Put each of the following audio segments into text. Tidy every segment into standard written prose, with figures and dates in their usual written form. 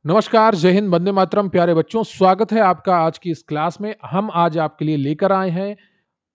नमस्कार, जय हिंद, वंदे मातरम। प्यारे बच्चों, स्वागत है आपका आज की इस क्लास में। हम आज आपके लिए लेकर आए हैं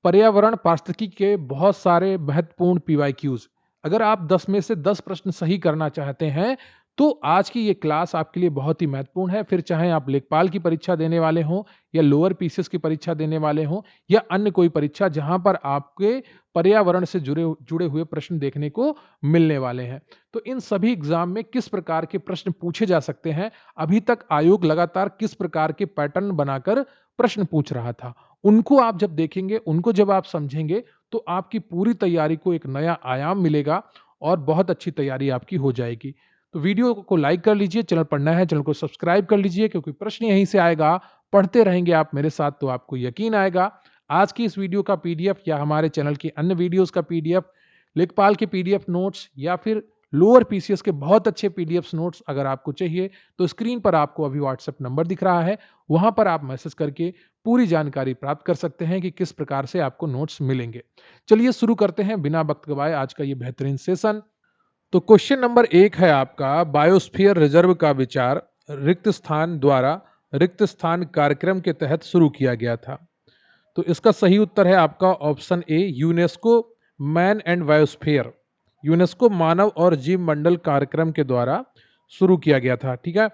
पर्यावरण पारिस्थितिकी के बहुत सारे महत्वपूर्ण पीवाईक्यूज। अगर आप 10 में से 10 प्रश्न सही करना चाहते हैं तो आज की ये क्लास आपके लिए बहुत ही महत्वपूर्ण है। फिर चाहे आप लेखपाल की परीक्षा देने वाले हों या लोअर पीसीएस की परीक्षा देने वाले हों या अन्य कोई परीक्षा जहां पर आपके पर्यावरण से जुड़े जुड़े हुए प्रश्न देखने को मिलने वाले हैं। तो इन सभी एग्जाम में किस प्रकार के प्रश्न पूछे जा सकते हैं, अभी तक आयोग लगातार किस प्रकार के पैटर्न बनाकर प्रश्न पूछ रहा था, उनको आप जब देखेंगे, उनको जब आप समझेंगे, तो आपकी पूरी तैयारी को एक नया आयाम मिलेगा और बहुत अच्छी तैयारी आपकी हो जाएगी। तो वीडियो को लाइक कर लीजिए, चैनल पर नया है, चैनल को सब्सक्राइब कर लीजिए क्योंकि प्रश्न यहीं से आएगा। पढ़ते रहेंगे आप मेरे साथ तो आपको यकीन आएगा। आज की इस वीडियो का पीडीएफ या हमारे चैनल की अन्य वीडियोस का पीडीएफ, लेखपाल के पीडीएफ नोट्स या फिर लोअर पीसीएस के बहुत अच्छे पीडीएफ नोट्स अगर आपको चाहिए तो स्क्रीन पर आपको अभी व्हाट्सएप नंबर दिख रहा है, वहां पर आप मैसेज करके पूरी जानकारी प्राप्त कर सकते हैं कि किस प्रकार से आपको नोट्स मिलेंगे। चलिए शुरू करते हैं बिना वक्त गवाए आज का ये बेहतरीन सेशन। तो क्वेश्चन नंबर 1 है आपका, बायोस्फीयर रिजर्व का विचार रिक्त स्थान द्वारा रिक्त स्थान कार्यक्रम के तहत शुरू किया गया था। तो इसका सही उत्तर है आपका option A, UNESCO man and biosphere. UNESCO मानव और जीव मंडल कार्यक्रम के द्वारा शुरू किया गया था। ठीक है,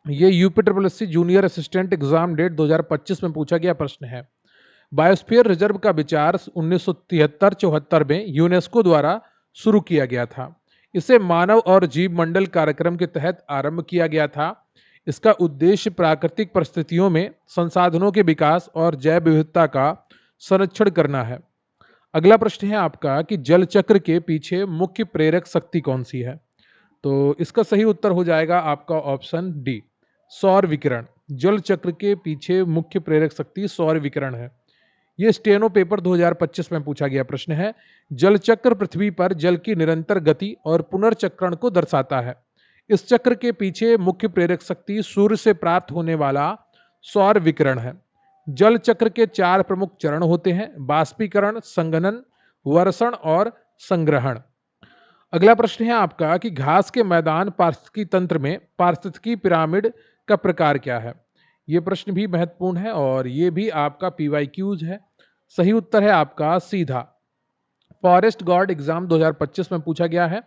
ये यूपीट्रिपलएससी जूनियर असिस्टेंट एग्जाम डेट 2025 में पूछा गया प्रश्न है। बायोस्फीयर रिजर्व का विचार 1973-74 में यूनेस्को द्वारा शुरू किया गया था। इसे मानव और जीव मंडल कार्यक्रम के तहत आरंभ किया गया था। इसका उद्देश्य प्राकृतिक परिस्थितियों में संसाधनों के विकास और जैव विविधता का संरक्षण करना है। अगला प्रश्न है आपका कि जल चक्र के पीछे मुख्य प्रेरक शक्ति कौन सी है। तो इसका सही उत्तर हो जाएगा आपका ऑप्शन डी, सौर विकिरण। जल चक्र के पीछे मुख्य प्रेरक शक्ति सौर विकिरण है। ये स्टेनो पेपर 2025 में पूछा गया प्रश्न है। जल चक्र पृथ्वी पर जल की निरंतर गति और पुनर्चक्रण को दर्शाता है। इस चक्र के पीछे मुख्य प्रेरक शक्ति सूर्य से प्राप्त होने वाला सौर विकिरण है। जल चक्र के 4 प्रमुख चरण होते हैं: बाष्पीकरण, संघनन, वर्षण और संग्रहण। अगला प्रश्न है आपका कि घास के मैदान पारिस्थितिकी तंत्र में पारिस्थितिकी पिरामिड का प्रकार क्या है। ये प्रश्न भी महत्वपूर्ण है और ये भी आपका पीवाईक्यूज है। सही उत्तर है आपका सीधा। फॉरेस्ट गार्ड एग्जाम 2025 में पूछा गया है।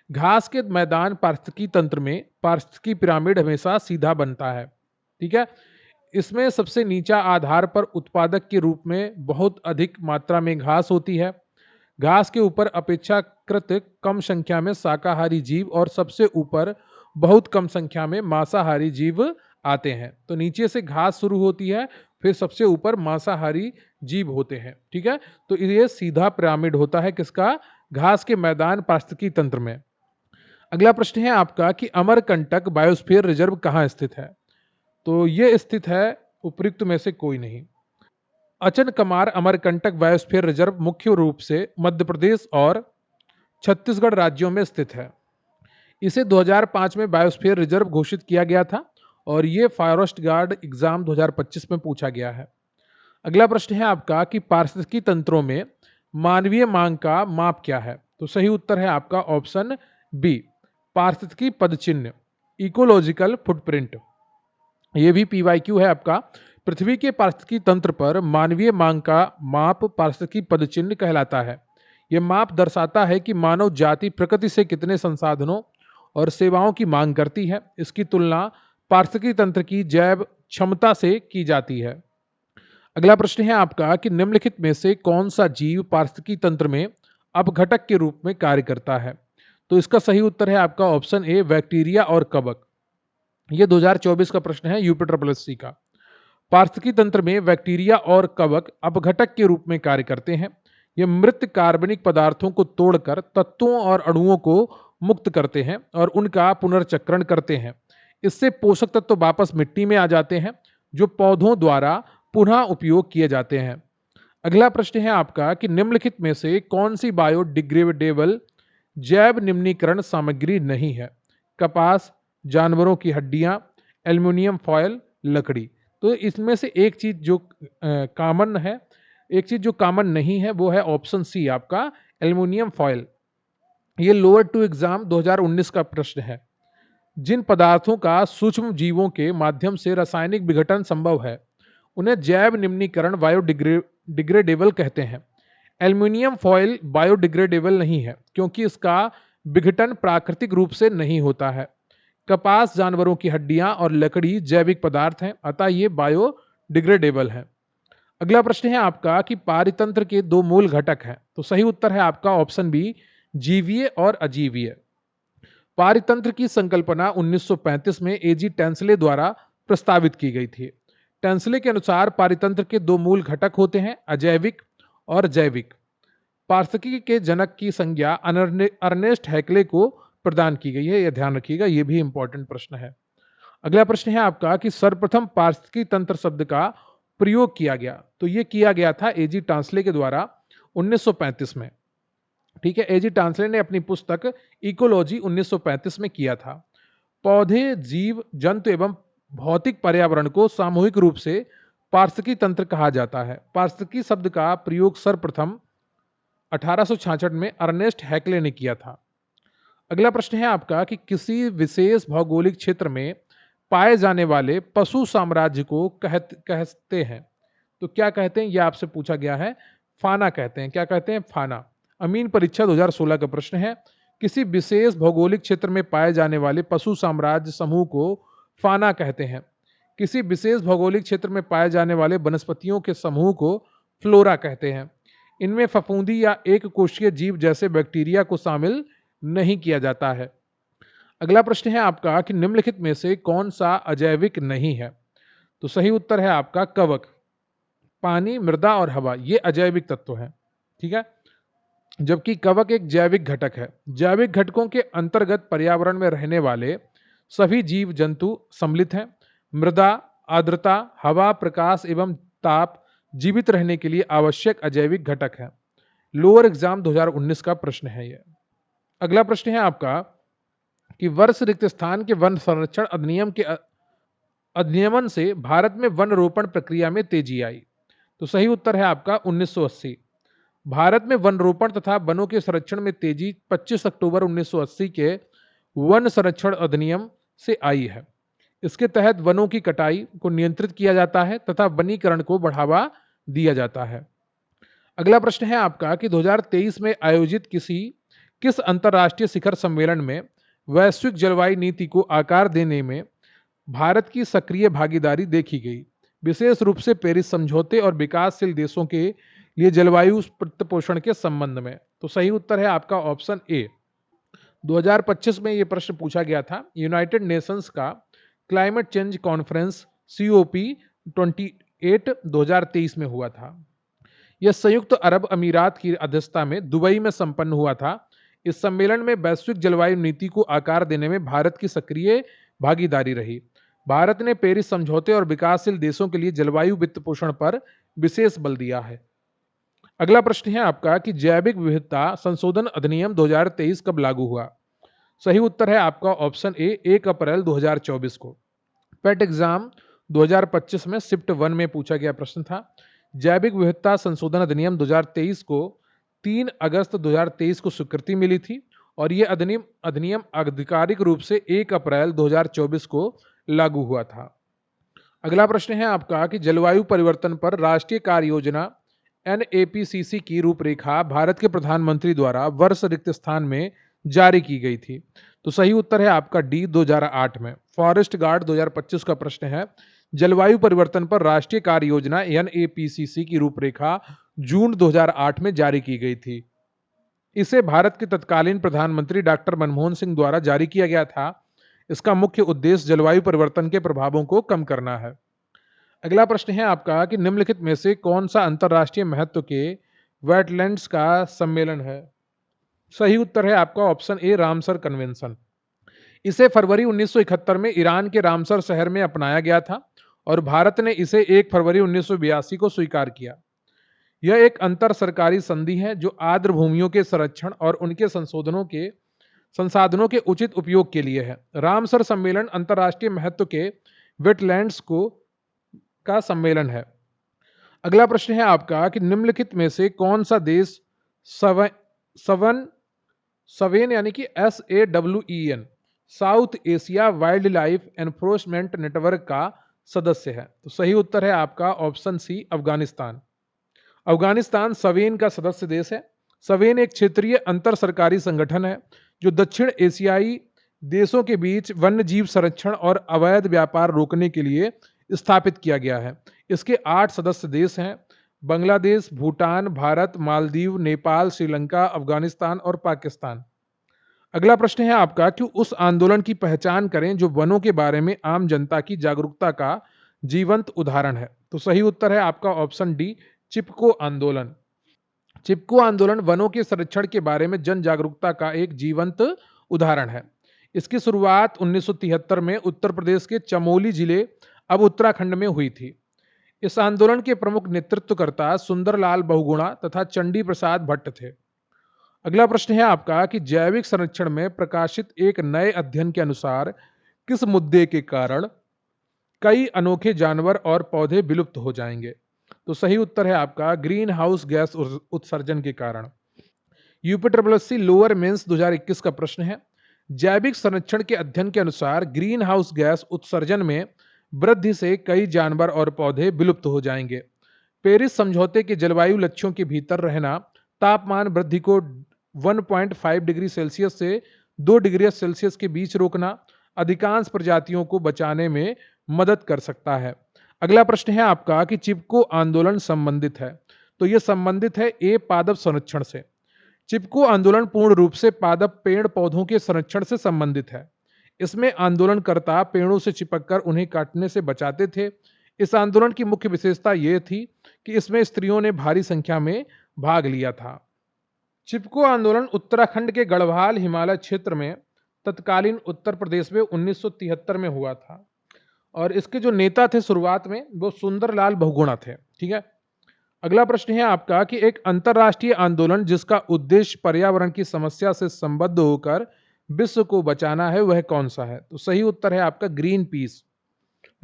घास के मैदान पारिस्थितिकी तंत्र में पारिस्थितिकी पिरामिड हमेशा सीधा बनता है। ठीक है, इसमें सबसे नीचा आधार पर उत्पादक के रूप में बहुत अधिक मात्रा में घास होती है। घास के ऊपर अपेक्षाकृत कम संख्या में शाकाहारी जीव और सबसे ऊपर बहुत कम संख्या में मांसाहारी जीव आते हैं। तो नीचे से घास शुरू होती है, फिर सबसे ऊपर मांसाहारी जीव होते हैं। ठीक है, तो ये सीधा पिरामिड होता है किसका, घास के मैदान पारिस्थितिकी तंत्र में। अगला प्रश्न है आपका कि अमरकंटक बायोस्फीयर रिजर्व कहाँ स्थित है। तो ये स्थित है उपयुक्त में से कोई नहीं। अचनकमार अमरकंटक बायोस्फीयर रिजर्व मुख्य रूप से मध्य प्रदेश और छत्तीसगढ़ राज्यों में स्थित है। इसे 2005 में बायोस्फीयर रिजर्व घोषित किया गया था और ये फॉरेस्ट गार्ड एग्जाम 2025 में पूछा गया है। अगला प्रश्न है आपका कि पारिस्थितिकी तंत्रों में मानवीय मांग का माप क्या है। तो सही उत्तर है आपका ऑप्शन बी, पारिस्थितिकी पदचिह्न, इकोलॉजिकल फुटप्रिंट। ये भी पीवाईक्यू है आपका। पृथ्वी के पारिस्थितिकी तंत्र पर मानवीय मांग का माप पारिस्थितिकी पदचिह्न कहलाता है। यह माप दर्शाता है कि मानव जाति प्रकृति से कितने संसाधनों और सेवाओं की मांग करती है। इसकी तुलना पारिस्थितिकी तंत्र की जैव क्षमता से की जाती है। अगला प्रश्न है आपका कि निम्नलिखित में से कौन सा जीव पारिस्थितिकी तंत्र में अपघटक के रूप में कार्य करता है। तो इसका सही उत्तर है आपका ऑप्शन ए, बैक्टीरिया और कवक। यह 2024 का प्रश्न है यूपीट्रिपलएससी का। पारिस्थितिकी तंत्र में बैक्टीरिया और कवक अपघटक के रूप में कार्य करते हैं। ये मृत कार्बनिक पदार्थों को तोड़कर तत्वों और अणुओं को मुक्त करते हैं और उनका पुनर्चक्रण करते हैं। इससे पोषक तत्व वापस मिट्टी में आ जाते हैं जो पौधों द्वारा पुनः उपयोग किए जाते हैं। अगला प्रश्न है आपका कि निम्नलिखित में से कौन सी बायोडिग्रेडेबल जैव निम्नीकरण सामग्री नहीं है। कपास, जानवरों की हड्डियां, एल्युमिनियम फॉयल, लकड़ी। तो इसमें से एक चीज जो कॉमन है, एक चीज जो कॉमन नहीं है, वो है ऑप्शन सी आपका एल्युमिनियम फॉयल। ये लोअर टू एग्जाम 2019 का प्रश्न है। जिन पदार्थों का सूक्ष्म जीवों के माध्यम से रासायनिक विघटन संभव है उन्हें जैव निम्नीकरण बायोडिग्रेडेबल कहते हैं। एल्युमिनियम फॉयल बायोडिग्रेडेबल नहीं है क्योंकि इसका विघटन प्राकृतिक रूप से नहीं होता है। कपास जानवरों की हड्डियां और लकड़ी जैविक पदार्थ हैं, अतः ये बायोडिग्रेडेबल है। अगला प्रश्न है आपका कि पारितंत्र के दो मूल घटक हैं, तो सही उत्तर है आपका ऑप्शन बी, जीवीय और अजीवीय। पारितंत्र की संकल्पना 1935 में एजी टेंसले द्वारा प्रस्तावित की गई थी। टेंसले के अनुसार पारितंत्र के दो मूल घटक होते हैं, अजैविक और जैविक। पारिस्थितिकी के जनक की संज्ञा अर्नेस्ट हैक्ले को प्रदान की गई है, यह ध्यान रखिएगा, यह भी इंपॉर्टेंट प्रश्न है। अगला प्रश्न है आपका कि सर्वप्रथम पारिस्थितिकी तंत्र शब्द का प्रयोग किया गया, तो यह किया गया था एजी टेंसले के द्वारा 1935 में। ठीक है, एजी टेंसले ने अपनी पुस्तक इकोलॉजी 1935 में किया था। पौधे, जीव जंतु एवं भौतिक पर्यावरण को सामूहिक रूप से पारिस्थितिकी तंत्र कहा जाता है। पारिस्थितिकी शब्द का प्रयोग सर्वप्रथम 1866 में अर्नेस्ट हैक्ले ने किया था। अगला प्रश्न है आपका कि किसी विशेष भौगोलिक क्षेत्र में पाए जाने वाले पशु साम्राज्य को कहते हैं, तो क्या कहते हैं, यह आपसे पूछा गया है। फाना कहते हैं। क्या कहते हैं? फाना। अमीन परीक्षा 2016 का प्रश्न है। किसी विशेष भौगोलिक क्षेत्र में पाए जाने वाले पशु साम्राज्य समूह को फाना कहते हैं। किसी विशेष भौगोलिक क्षेत्र में पाए जाने वाले वनस्पतियों के समूह को फ्लोरा कहते हैं। इनमें फफूंदी या एक कोशीय जीव जैसे बैक्टीरिया को शामिल नहीं किया जाता है। अगला प्रश्न है आपका कि निम्नलिखित में से कौन सा अजैविक नहीं है, तो सही उत्तर है आपका कवक। पानी, मृदा और हवा ये अजैविक तत्व हैं, ठीक है, जबकि कवक एक जैविक घटक है। जैविक घटकों के अंतर्गत पर्यावरण में रहने वाले सभी जीव जंतु सम्मिलित हैं। मृदा, आर्द्रता, हवा, प्रकाश एवं ताप जीवित रहने के लिए आवश्यक अजैविक घटक है। लोअर एग्जाम 2019 का प्रश्न है यह। अगला प्रश्न है आपका कि वर्ष रिक्त स्थान के वन संरक्षण अधिनियम के अधिनियमन से भारत में वन रोपण प्रक्रिया में तेजी आई, तो सही उत्तर है आपका 1980। भारत में वन रोपण तथा वनों के संरक्षण में तेजी 25 अक्टूबर 1980 के वन संरक्षण अधिनियम से आई है। इसके तहत वनों की कटाई को नियंत्रित किया जाता है तथा वनीकरण को बढ़ावा दिया जाता है। अगला प्रश्न है आपका कि 2023 में आयोजित किस अंतर्राष्ट्रीय शिखर सम्मेलन में वैश्विक जलवायु नीति को आकार देने में भारत की सक्रिय भागीदारी देखी गई, विशेष रूप से पेरिस समझौते और विकासशील देशों के लिए जलवायु प्रतिपोषण के संबंध में, तो सही उत्तर है आपका ऑप्शन ए। 2025 में यह प्रश्न पूछा गया था। यूनाइटेड नेशंस का क्लाइमेट चेंज कॉन्फ्रेंस COP28 2023 में हुआ था। यह संयुक्त अरब अमीरात की अध्यक्षता में दुबई में संपन्न हुआ था। इस सम्मेलन में वैश्विक जलवायु नीति को आकार देने में भारत की सक्रिय भागीदारी रही। भारत ने पेरिस समझौते और विकासशील देशों के लिए जलवायु वित्त पोषण पर विशेष बल दिया है। अगला प्रश्न है आपका कि जैविक विविधता संशोधन अधिनियम 2023 कब लागू हुआ? सही उत्तर है आपका ऑप्शन ए, 1 अप्रैल 2024 को। पेट एग्जाम 2025 में शिफ्ट 1 में पूछा गया प्रश्न था। जैविक विविधता संशोधन अधिनियम 2023 को 3 अगस्त 2023 को स्वीकृति मिली थी और यह अधिनियम आधिकारिक रूप से 1 अप्रैल 2024 को लागू हुआ था। अगला प्रश्न है आपका कि जलवायु परिवर्तन पर राष्ट्रीय कार्य योजना NAPCC की रूपरेखा भारत के प्रधानमंत्री द्वारा वर्ष रिक्त स्थान में जारी की गई थी, तो सही उत्तर है आपका डी, 2008 में। फॉरेस्ट गार्ड 2025 का प्रश्न है। जलवायु परिवर्तन पर राष्ट्रीय कार्य योजना NAPCC की रूपरेखा जून 2008 में जारी की गई थी। इसे भारत के तत्कालीन प्रधानमंत्री डॉक्टर मनमोहन सिंह द्वारा जारी किया गया था। इसका मुख्य उद्देश्य जलवायु परिवर्तन के प्रभावों को कम करना है। अगला प्रश्न है आपका कि निम्नलिखित में से कौन सा अंतर्राष्ट्रीय महत्व के वेटलैंड्स का सम्मेलन है? सही उत्तर है आपका ऑप्शन ए, रामसर कन्वेंशन। इसे फरवरी 1971 में ईरान के रामसर शहर में अपनाया गया था और भारत ने इसे 1 फरवरी 1982 को स्वीकार किया। यह एक अंतर सरकारी संधि है जो आर्द्र भूमियों के संरक्षण और उनके संसाधनों के उचित उपयोग के लिए है। रामसर सम्मेलन अंतर्राष्ट्रीय महत्व के वेटलैंड्स का सम्मेलन है। अगला प्रश्न है आपका कि निम्नलिखित में से कौन सा देश सवेन यानी कि SAWEN South Asia wildlife enforcement network का सदस्य है? तो सही उत्तर है आपका ऑप्शन सी, अफगानिस्तान। अफगानिस्तान सवेन का सदस्य देश है। सवेन एक क्षेत्रीय अंतर सरकारी संगठन है जो दक्षिण एशियाई देशों के बीच वन्य जीव संरक्षण और अवैध व्यापार रोकने के लिए स्थापित किया गया है। इसके 8 सदस्य देश हैं: बांग्लादेश, भूटान, भारत, मालदीव, नेपाल, श्रीलंका, अफगानिस्तान और पाकिस्तान। अगला प्रश्न है आपका कि उस आंदोलन की पहचान करें जो वनों के बारे में आम जनता की जागरूकता का जीवंत उदाहरण है। तो सही उत्तर है आपका ऑप्शन डी, चिपको आंदोलन। चिपको आंदोलन वनों के संरक्षण के बारे में जन जागरूकता का एक जीवंत उदाहरण है। इसकी शुरुआत 1973 में उत्तर प्रदेश के चमोली जिले, अब उत्तराखंड में हुई थी। इस आंदोलन के प्रमुख नेतृत्वकर्ता सुंदरलाल बहुगुणा तथा चंडी प्रसाद भट्ट थे। अगला प्रश्न है आपका कि जैविक संरक्षण में प्रकाशित एक नए अध्ययन के अनुसार किस मुद्दे के कारण कई अनोखे जानवर और पौधे विलुप्त हो जाएंगे? तो सही उत्तर है आपका ग्रीन हाउस गैस उत्सर्जन के कारण। यूपीट्रिपलएससी लोअर मेंस 2021 का प्रश्न है, जैविक संरक्षण के अध्ययन के अनुसार ग्रीन हाउस गैस उत्सर्जन में वृद्धि से कई जानवर और पौधे विलुप्त हो जाएंगे। पेरिस समझौते के जलवायु लक्ष्यों के भीतर रहना तापमान वृद्धि को 1.5 डिग्री सेल्सियस से 2 डिग्री सेल्सियस के बीच रोकना अधिकांश प्रजातियों को बचाने में मदद कर सकता है। अगला प्रश्न है आपका कि चिपको आंदोलन संबंधित है? तो यह संबंधित है ए, पादप संरक्षण से। चिपको आंदोलन पूर्ण रूप से पादप पेड़ पौधों के संरक्षण से संबंधित है। इसमें आंदोलनकर्ता पेड़ों से चिपककर उन्हें काटने से बचाते थे। इस आंदोलन की मुख्य विशेषता यह थी कि इसमें स्त्रियों ने भारी संख्या में भाग लिया था। चिपको आंदोलन उत्तराखंड के गढ़वाल हिमालय क्षेत्र में तत्कालीन उत्तर प्रदेश में 1973 में हुआ था और इसके जो नेता थे शुरुआत में वो सुंदरलाल बहुगुणा थे। ठीक है। अगला प्रश्न है आपका कि एक अंतरराष्ट्रीय आंदोलन जिसका उद्देश्य पर्यावरण की समस्या से संबद्ध होकर विश्व को बचाना है वह कौन सा है? तो सही उत्तर है आपका ग्रीन पीस।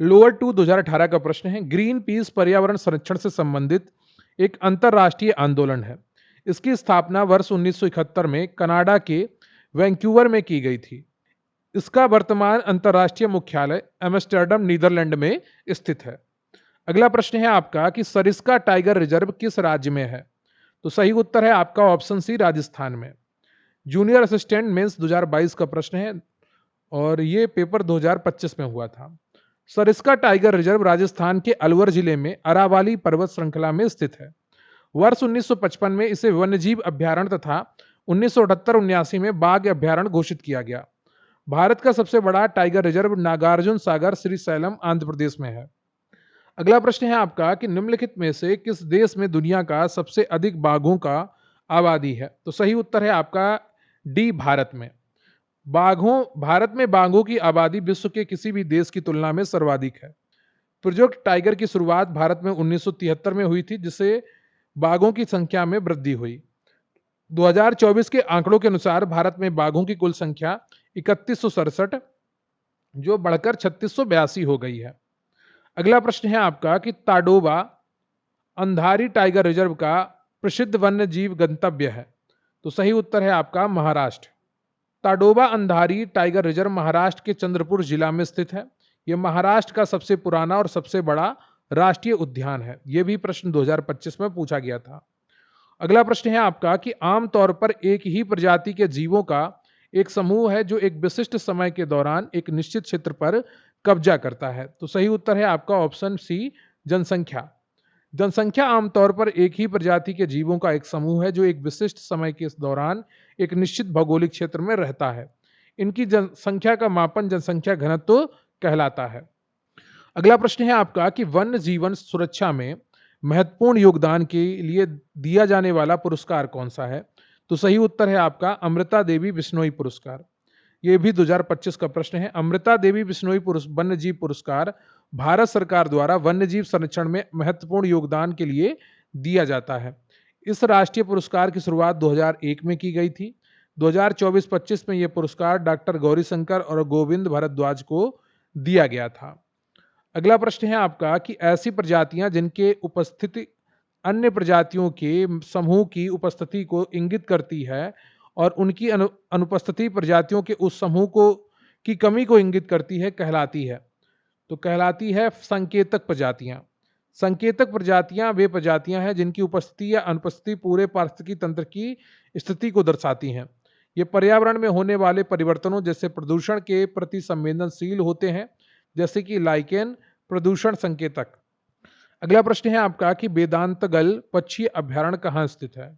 लोअर 2 2018 का प्रश्न है, ग्रीन पीस पर्यावरण संरक्षण से संबंधित एक अंतरराष्ट्रीय आंदोलन है। इसकी स्थापना वर्ष 1971 में कनाडा के वैंकूवर में की गई थी। इसका वर्तमान अंतरराष्ट्रीय मुख्यालय एम्स्टर्डम, नीदरलैंड में स्थित है। अगला प्रश्न है आपका कि सरिस्का टाइगर रिजर्व किस राज्य में है? तो सही उत्तर है आपका ऑप्शन सी, राजस्थान में। जूनियर असिस्टेंट मेंस 2022 का प्रश्न है और ये पेपर 2025 में हुआ था। सरिस्का टाइगर रिजर्व राजस्थान के अलवर जिले में अरावली पर्वत श्रृंखला में स्थित है। वर्ष 1955 में इसे वन्यजीव अभ्यारण्य तथा 1978-79 में बाघ अभ्यारण्य घोषित किया गया। भारत का सबसे बड़ा टाइगर रिजर्व नागार्जुन सागर, श्रीशैलम, आंध्र प्रदेश में है। अगला प्रश्न है आपका कि निम्नलिखित में से किस देश में दुनिया का सबसे अधिक बाघों का आबादी है? तो सही उत्तर है आपका डी, भारत में। भारत में बाघों की आबादी विश्व के किसी भी देश की तुलना में सर्वाधिक है। प्रोजेक्ट टाइगर की शुरुआत भारत में 1973 में हुई थी, जिससे बाघों की संख्या में वृद्धि हुई। 2024 के आंकड़ों के अनुसार भारत में बाघों की कुल संख्या 3167 जो बढ़कर 3682 हो गई है। अगला प्रश्न है आपका कि ताडोबा अंधारी टाइगर रिजर्व का प्रसिद्ध वन्य जीव गंतव्य है? तो सही उत्तर है आपका महाराष्ट्र। ताडोबा अंधारी टाइगर रिजर्व महाराष्ट्र के चंद्रपुर जिला में स्थित है। यह महाराष्ट्र का सबसे पुराना और सबसे बड़ा राष्ट्रीय उद्यान है। यह भी प्रश्न 2025 में पूछा गया था। अगला प्रश्न है आपका कि आमतौर पर एक ही प्रजाति के जीवों का एक समूह है जो एक विशिष्ट समय के दौरान एक निश्चित क्षेत्र पर कब्जा करता है। तो सही उत्तर है आपका ऑप्शन सी, जनसंख्या। जनसंख्या आमतौर पर एक ही प्रजाति के जीवों का एक समूह है जो एक विशिष्ट समय के दौरान एक निश्चित भौगोलिक क्षेत्र में रहता है। इनकी जनसंख्या का मापन जनसंख्या घनत्व कहलाता है। अगला प्रश्न है आपका कि वन्य जीवन सुरक्षा में महत्वपूर्ण योगदान के लिए दिया जाने वाला पुरस्कार कौन सा है? तो सही उत्तर है आपका अमृता देवी बिश्नोई पुरस्कार। यह भी 2025 का प्रश्न है। अमृता देवी बिश्नोई वन्य जीव पुरस्कार भारत सरकार द्वारा वन्य जीव संरक्षण में महत्वपूर्ण योगदान के लिए दिया जाता है। इस राष्ट्रीय पुरस्कार की शुरुआत 2001 में की गई थी। 2024-25 में यह पुरस्कार डॉक्टर गौरीशंकर और गोविंद भारद्वाज को दिया गया था। अगला प्रश्न है आपका कि ऐसी प्रजातियां जिनके उपस्थिति अन्य प्रजातियों के समूह की उपस्थिति को इंगित करती है और उनकी अनुपस्थिति प्रजातियों के उस समूह को की कमी को इंगित करती है कहलाती है? तो कहलाती है संकेतक प्रजातियां। संकेतक प्रजातियां वे प्रजातियां हैं जिनकी उपस्थिति या अनुपस्थिति पूरे पारिस्थितिकी तंत्र की स्थिति को दर्शाती हैं। ये पर्यावरण में होने वाले परिवर्तनों जैसे प्रदूषण के प्रति संवेदनशील होते हैं, जैसे कि लाइकेन प्रदूषण संकेतक। अगला प्रश्न है आपका कि वेदांतगल पक्षी अभयारण्य कहाँ स्थित है?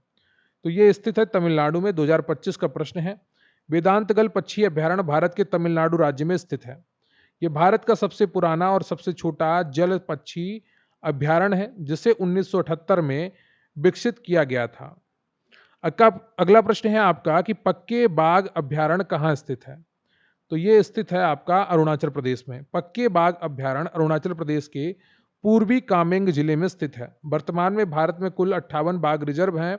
तो ये स्थित है तमिलनाडु में। 2025 का प्रश्न है। वेदांतगल पक्षी अभयारण्य भारत के तमिलनाडु राज्य में स्थित है। ये भारत का सबसे पुराना और सबसे छोटा जल पक्षी अभयारण्य है, जिसे 1978 में विकसित किया गया था। अगला प्रश्न है आपका कि पक्के बाघ अभयारण्य कहाँ स्थित है? तो ये स्थित है आपका अरुणाचल प्रदेश में। पक्के बाघ अभयारण्य अरुणाचल प्रदेश के पूर्वी कामेंग जिले में स्थित है। वर्तमान में भारत में कुल 58 बाघ रिजर्व हैं।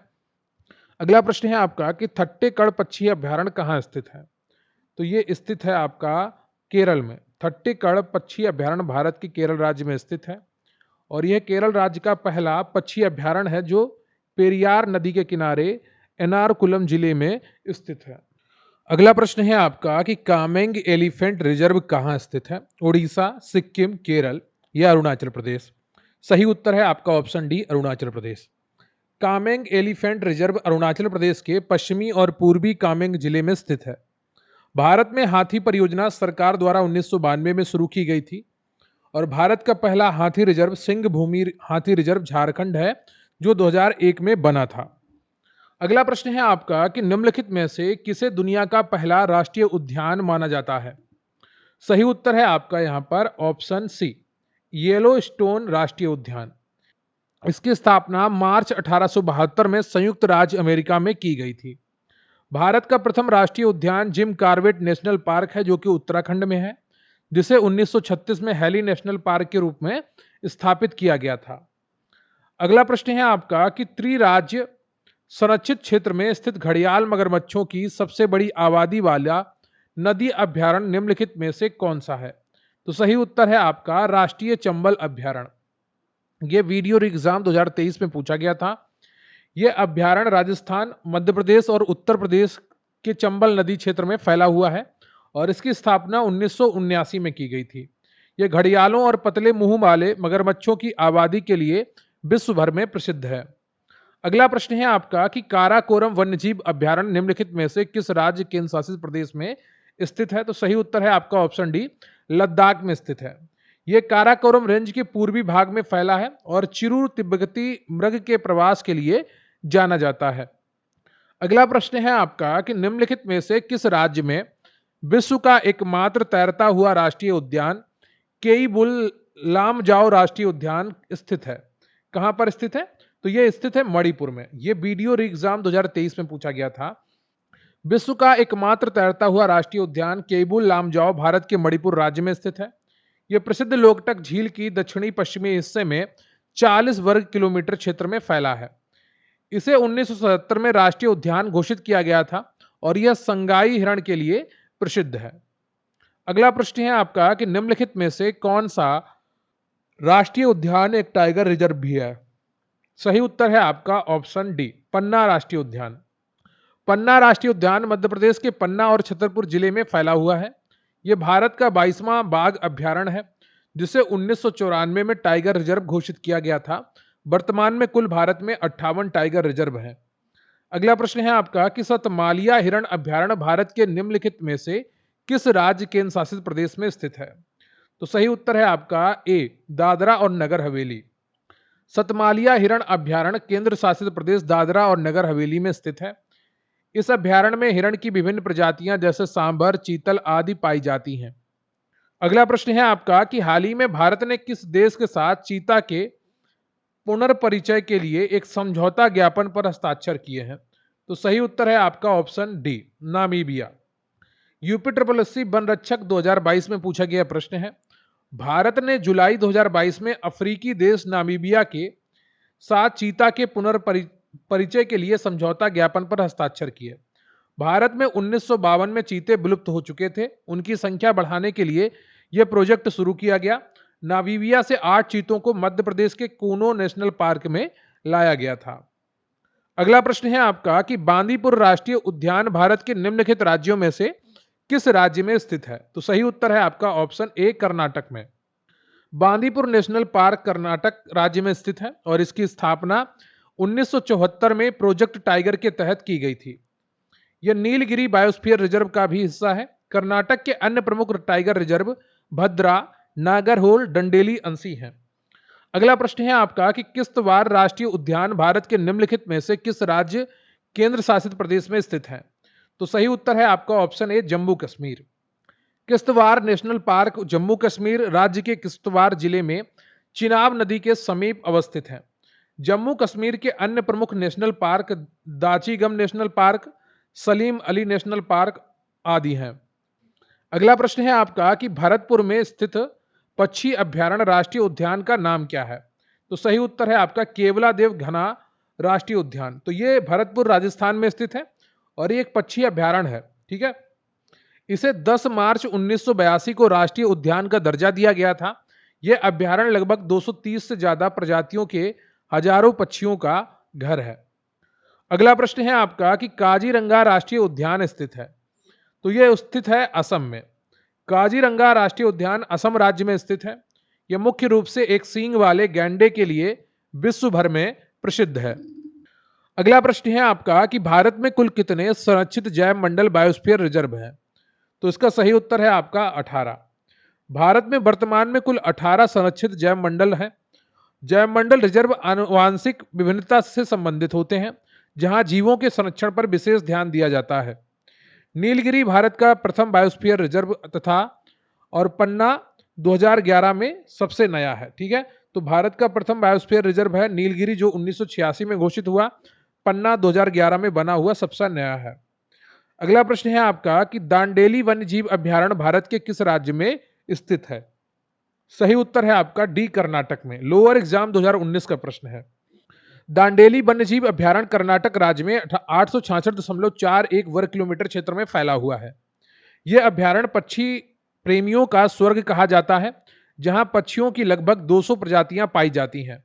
अगला प्रश्न है आपका कि थट्टेकड़ पक्षी अभयारण्य कहाँ स्थित है? तो ये स्थित है आपका केरल में। थट्टेकड़ पक्षी अभयारण्य भारत के केरल राज्य में स्थित है और यह केरल राज्य का पहला पक्षी अभयारण्य है जो पेरियार नदी के किनारे एर्नाकुलम जिले में स्थित है। अगला प्रश्न है आपका कि कामेंग एलिफेंट रिजर्व कहाँ स्थित है? उड़ीसा, सिक्किम, केरल या अरुणाचल प्रदेश? सही उत्तर है आपका option D, Arunachal Pradesh. Kameng elephant reserve Arunachal Pradesh के पश्चिमी और पूर्वी कामेंग जिले में स्थित है। भारत में हाथी परियोजना सरकार द्वारा 1992 में शुरू की गई थी और भारत का पहला हाथी रिजर्व सिंह भूमि हाथी रिजर्व झारखंड है, जो 2001 में बना था। अगला प्रश्न है आपका कि निम्नलिखित में से किसे दुनिया का पहला राष्ट्रीय उद्यान माना जाता है? सही उत्तर है आपका यहां पर ऑप्शन सी, येलोस्टोन राष्ट्रीय उद्यान। इसकी स्थापना मार्च 1872 में संयुक्त राज्य अमेरिका में की गई थी। भारत का प्रथम राष्ट्रीय उद्यान जिम कॉर्बेट नेशनल पार्क है, जो कि उत्तराखंड में है, जिसे 1936 में हैली नेशनल पार्क के रूप में स्थापित किया गया था। अगला प्रश्न है आपका कि त्रिराज्य संरक्षित क्षेत्र में स्थित घड़ियाल मगरमच्छों की सबसे बड़ी आबादी वाला नदी अभयारण्य निम्नलिखित में से कौन सा है? तो सही उत्तर है आपका राष्ट्रीय चंबल अभयारण्य। यह वीडियो एग्जाम 2023 में पूछा गया था। यह अभयारण्य राजस्थान, मध्य प्रदेश और उत्तर प्रदेश के चंबल नदी क्षेत्र में फैला हुआ है और इसकी स्थापना 1979 में की गई थी। यह घड़ियालों और पतले मुंह वाले मगरमच्छों की आबादी के लिए विश्व भर में प्रसिद्ध है। अगला प्रश्न है आपका कि काराकोरम वन्यजीव अभयारण्य निम्नलिखित में से किस राज्य केंद्र शासित प्रदेश में स्थित है? तो सही उत्तर है आपका ऑप्शन डी, लद्दाख में स्थित है। यह काराकोरम रेंज के पूर्वी भाग में फैला है और चिरू तिब्बती मृग के प्रवास के लिए जाना जाता है। अगला प्रश्न है आपका कि निम्नलिखित में से किस राज्य में विश्व का एकमात्र तैरता हुआ राष्ट्रीय उद्यान केईबुल लामजाओ राष्ट्रीय उद्यान स्थित है? कहां पर स्थित है? तो यह स्थित है मणिपुर में। यह वीडियो एग्जाम 2023 में पूछा गया था। विश्व का एकमात्र तैरता हुआ राष्ट्रीय उद्यान केईबुल लामजाओ भारत के मणिपुर राज्य में स्थित है। यह प्रसिद्ध लोकटक झील की दक्षिणी पश्चिमी हिस्से में 40 वर्ग किलोमीटर क्षेत्र में फैला है। इसे 1977 में राष्ट्रीय उद्यान घोषित किया गया था और यह संगाई हिरण के लिए प्रसिद्ध है। अगला प्रश्न है आपका कि निम्नलिखित में से कौन सा राष्ट्रीय उद्यान एक टाइगर रिजर्व भी है? सही उत्तर है आपका ऑप्शन डी, पन्ना राष्ट्रीय उद्यान। पन्ना राष्ट्रीय उद्यान मध्य प्रदेश के पन्ना और छतरपुर जिले में फैला हुआ है। यह भारत का 22वां बाघ अभयारण्य है, जिसे 1994 में टाइगर रिजर्व घोषित किया गया था। वर्तमान में कुल भारत में 58 टाइगर रिजर्व हैं। अगला प्रश्न है आपका कि सतमालिया हिरण अभयारण्य भारत के निम्नलिखित में से किस राज्य केंद्र शासित प्रदेश में स्थित है? तो सही उत्तर है आपका ए, दादरा और नगर हवेली। सतमालिया हिरण अभयारण्य केंद्र शासित प्रदेश दादरा और नगर हवेली में स्थित है। इस अभयारण्य में हिरण की विभिन्न प्रजातियां जैसे सांभर, चीतल आदि पाई जाती हैं। अगला प्रश्न है आपका कि हाल ही में भारत ने किस देश के साथ चीता के पुनर्परिचय के लिए एक समझौता ज्ञापन पर हस्ताक्षर किए हैं? तो सही उत्तर है आपका option D, Namibia. UP one रक्षक 2022 में पूछा गया प्रश्न है। भारत ने जुलाई 2022 में अफ्रीकी देश नामीबिया के साथ चीता के पुनर्परिचय के लिए समझौता ज्ञापन पर हस्ताक्षर किए। भारत में 1952 में चीते विलुप्त हो चुके थे। उनकी संख्या बढ़ाने के लिए यह प्रोजेक्ट शुरू किया गया। नामीबिया से 8 चीतों को मध्य प्रदेश के कूनो नेशनल पार्क में लाया गया था। अगला प्रश्न है आपका कि बांदीपुर राष्ट्रीय उद्यान भारत के निम्नलिखित राज्यों में से किस राज्य में स्थित है? तो सही उत्तर है आपका ऑप्शन ए कर्नाटक में। बांदीपुर नेशनल पार्क कर्नाटक राज्य में स्थित है और इसकी स्थापना 1974 में प्रोजेक्ट टाइगर के तहत की गई थी। यह नीलगिरी बायोस्फीयर रिजर्व का भी हिस्सा है। कर्नाटक के अन्य प्रमुख टाइगर रिजर्व भद्रा, नागरहोल, डंडेली, अंसी हैं। अगला प्रश्न है आपका कि किश्तवाड़ राष्ट्रीय उद्यान भारत के निम्नलिखित में से किस राज्य केंद्र शासित प्रदेश में स्थित है? तो सही उत्तर है आपका ऑप्शन ए जम्मू कश्मीर। किश्तवाड़ नेशनल पार्क जम्मू कश्मीर राज्य के किश्तवाड़ जिले में चिनाब नदी के समीप अवस्थित है। जम्मू कश्मीर के अन्य प्रमुख national park Dachigam national park, Salim Ali national park आदि हैं। अगला प्रश्न है आपका कि भरतपुर में स्थित पक्षी अभ्यारण्य राष्ट्रीय उद्यान का नाम क्या है? तो सही उत्तर है आपका केवलादेव घना राष्ट्रीय उद्यान। तो ये भरतपुर राजस्थान में स्थित है और ये एक पक्षी अभ्यारण्य है। ठीक है, इसे 10 मार्च 1982 को राष्ट्रीय उद्यान का दर्जा दिया गया था। यह अभ्यारण्य लगभग 230 से ज्यादा प्रजातियों के हजारों पक्षियों का घर है। अगला प्रश्न है आपका कि काजीरंगा राष्ट्रीय उद्यान स्थित है। तो यह स्थित है असम में। काजीरंगा राष्ट्रीय उद्यान असम राज्य में स्थित है। यह मुख्य रूप से एक सींग वाले गैंडे के लिए विश्व भर में प्रसिद्ध है। अगला प्रश्न है आपका कि भारत में कुल कितने संरक्षित जैव मंडल बायोस्फीयर रिजर्व हैं? तो इसका सही उत्तर है आपका 18। भारत में वर्तमान में कुल 18 संरक्षित जैव मंडल हैं। जैव मंडल रिजर्व आनुवांशिक विभिन्नता से संबंधित होते हैं, जहां जीवों के संरक्षण पर विशेष ध्यान दिया जाता है। नीलगिरी भारत का प्रथम बायोस्फीयर रिजर्व तथा और पन्ना 2011 में सबसे नया है। ठीक है, तो भारत का प्रथम बायोस्फीयर रिजर्व है नीलगिरी, जो 1986 में घोषित हुआ। पन्ना 2011 में बना हुआ सबसे नया है। अगला प्रश्न है आपका कि दांडेली वन्यजीव अभ्यारण्य भारत के किस राज्य में स्थित है? सही उत्तर है आपका डी कर्नाटक में। लोअर एग्जाम 2019 का प्रश्न है। दांडेली वन्यजीव अभ्यारण्य कर्नाटक राज्य में 866.41 वर्ग किलोमीटर क्षेत्र में फैला हुआ है। यह अभ्यारण्य पक्षी प्रेमियों का स्वर्ग कहा जाता है, जहां पक्षियों की लगभग 200 प्रजातियां पाई जाती हैं।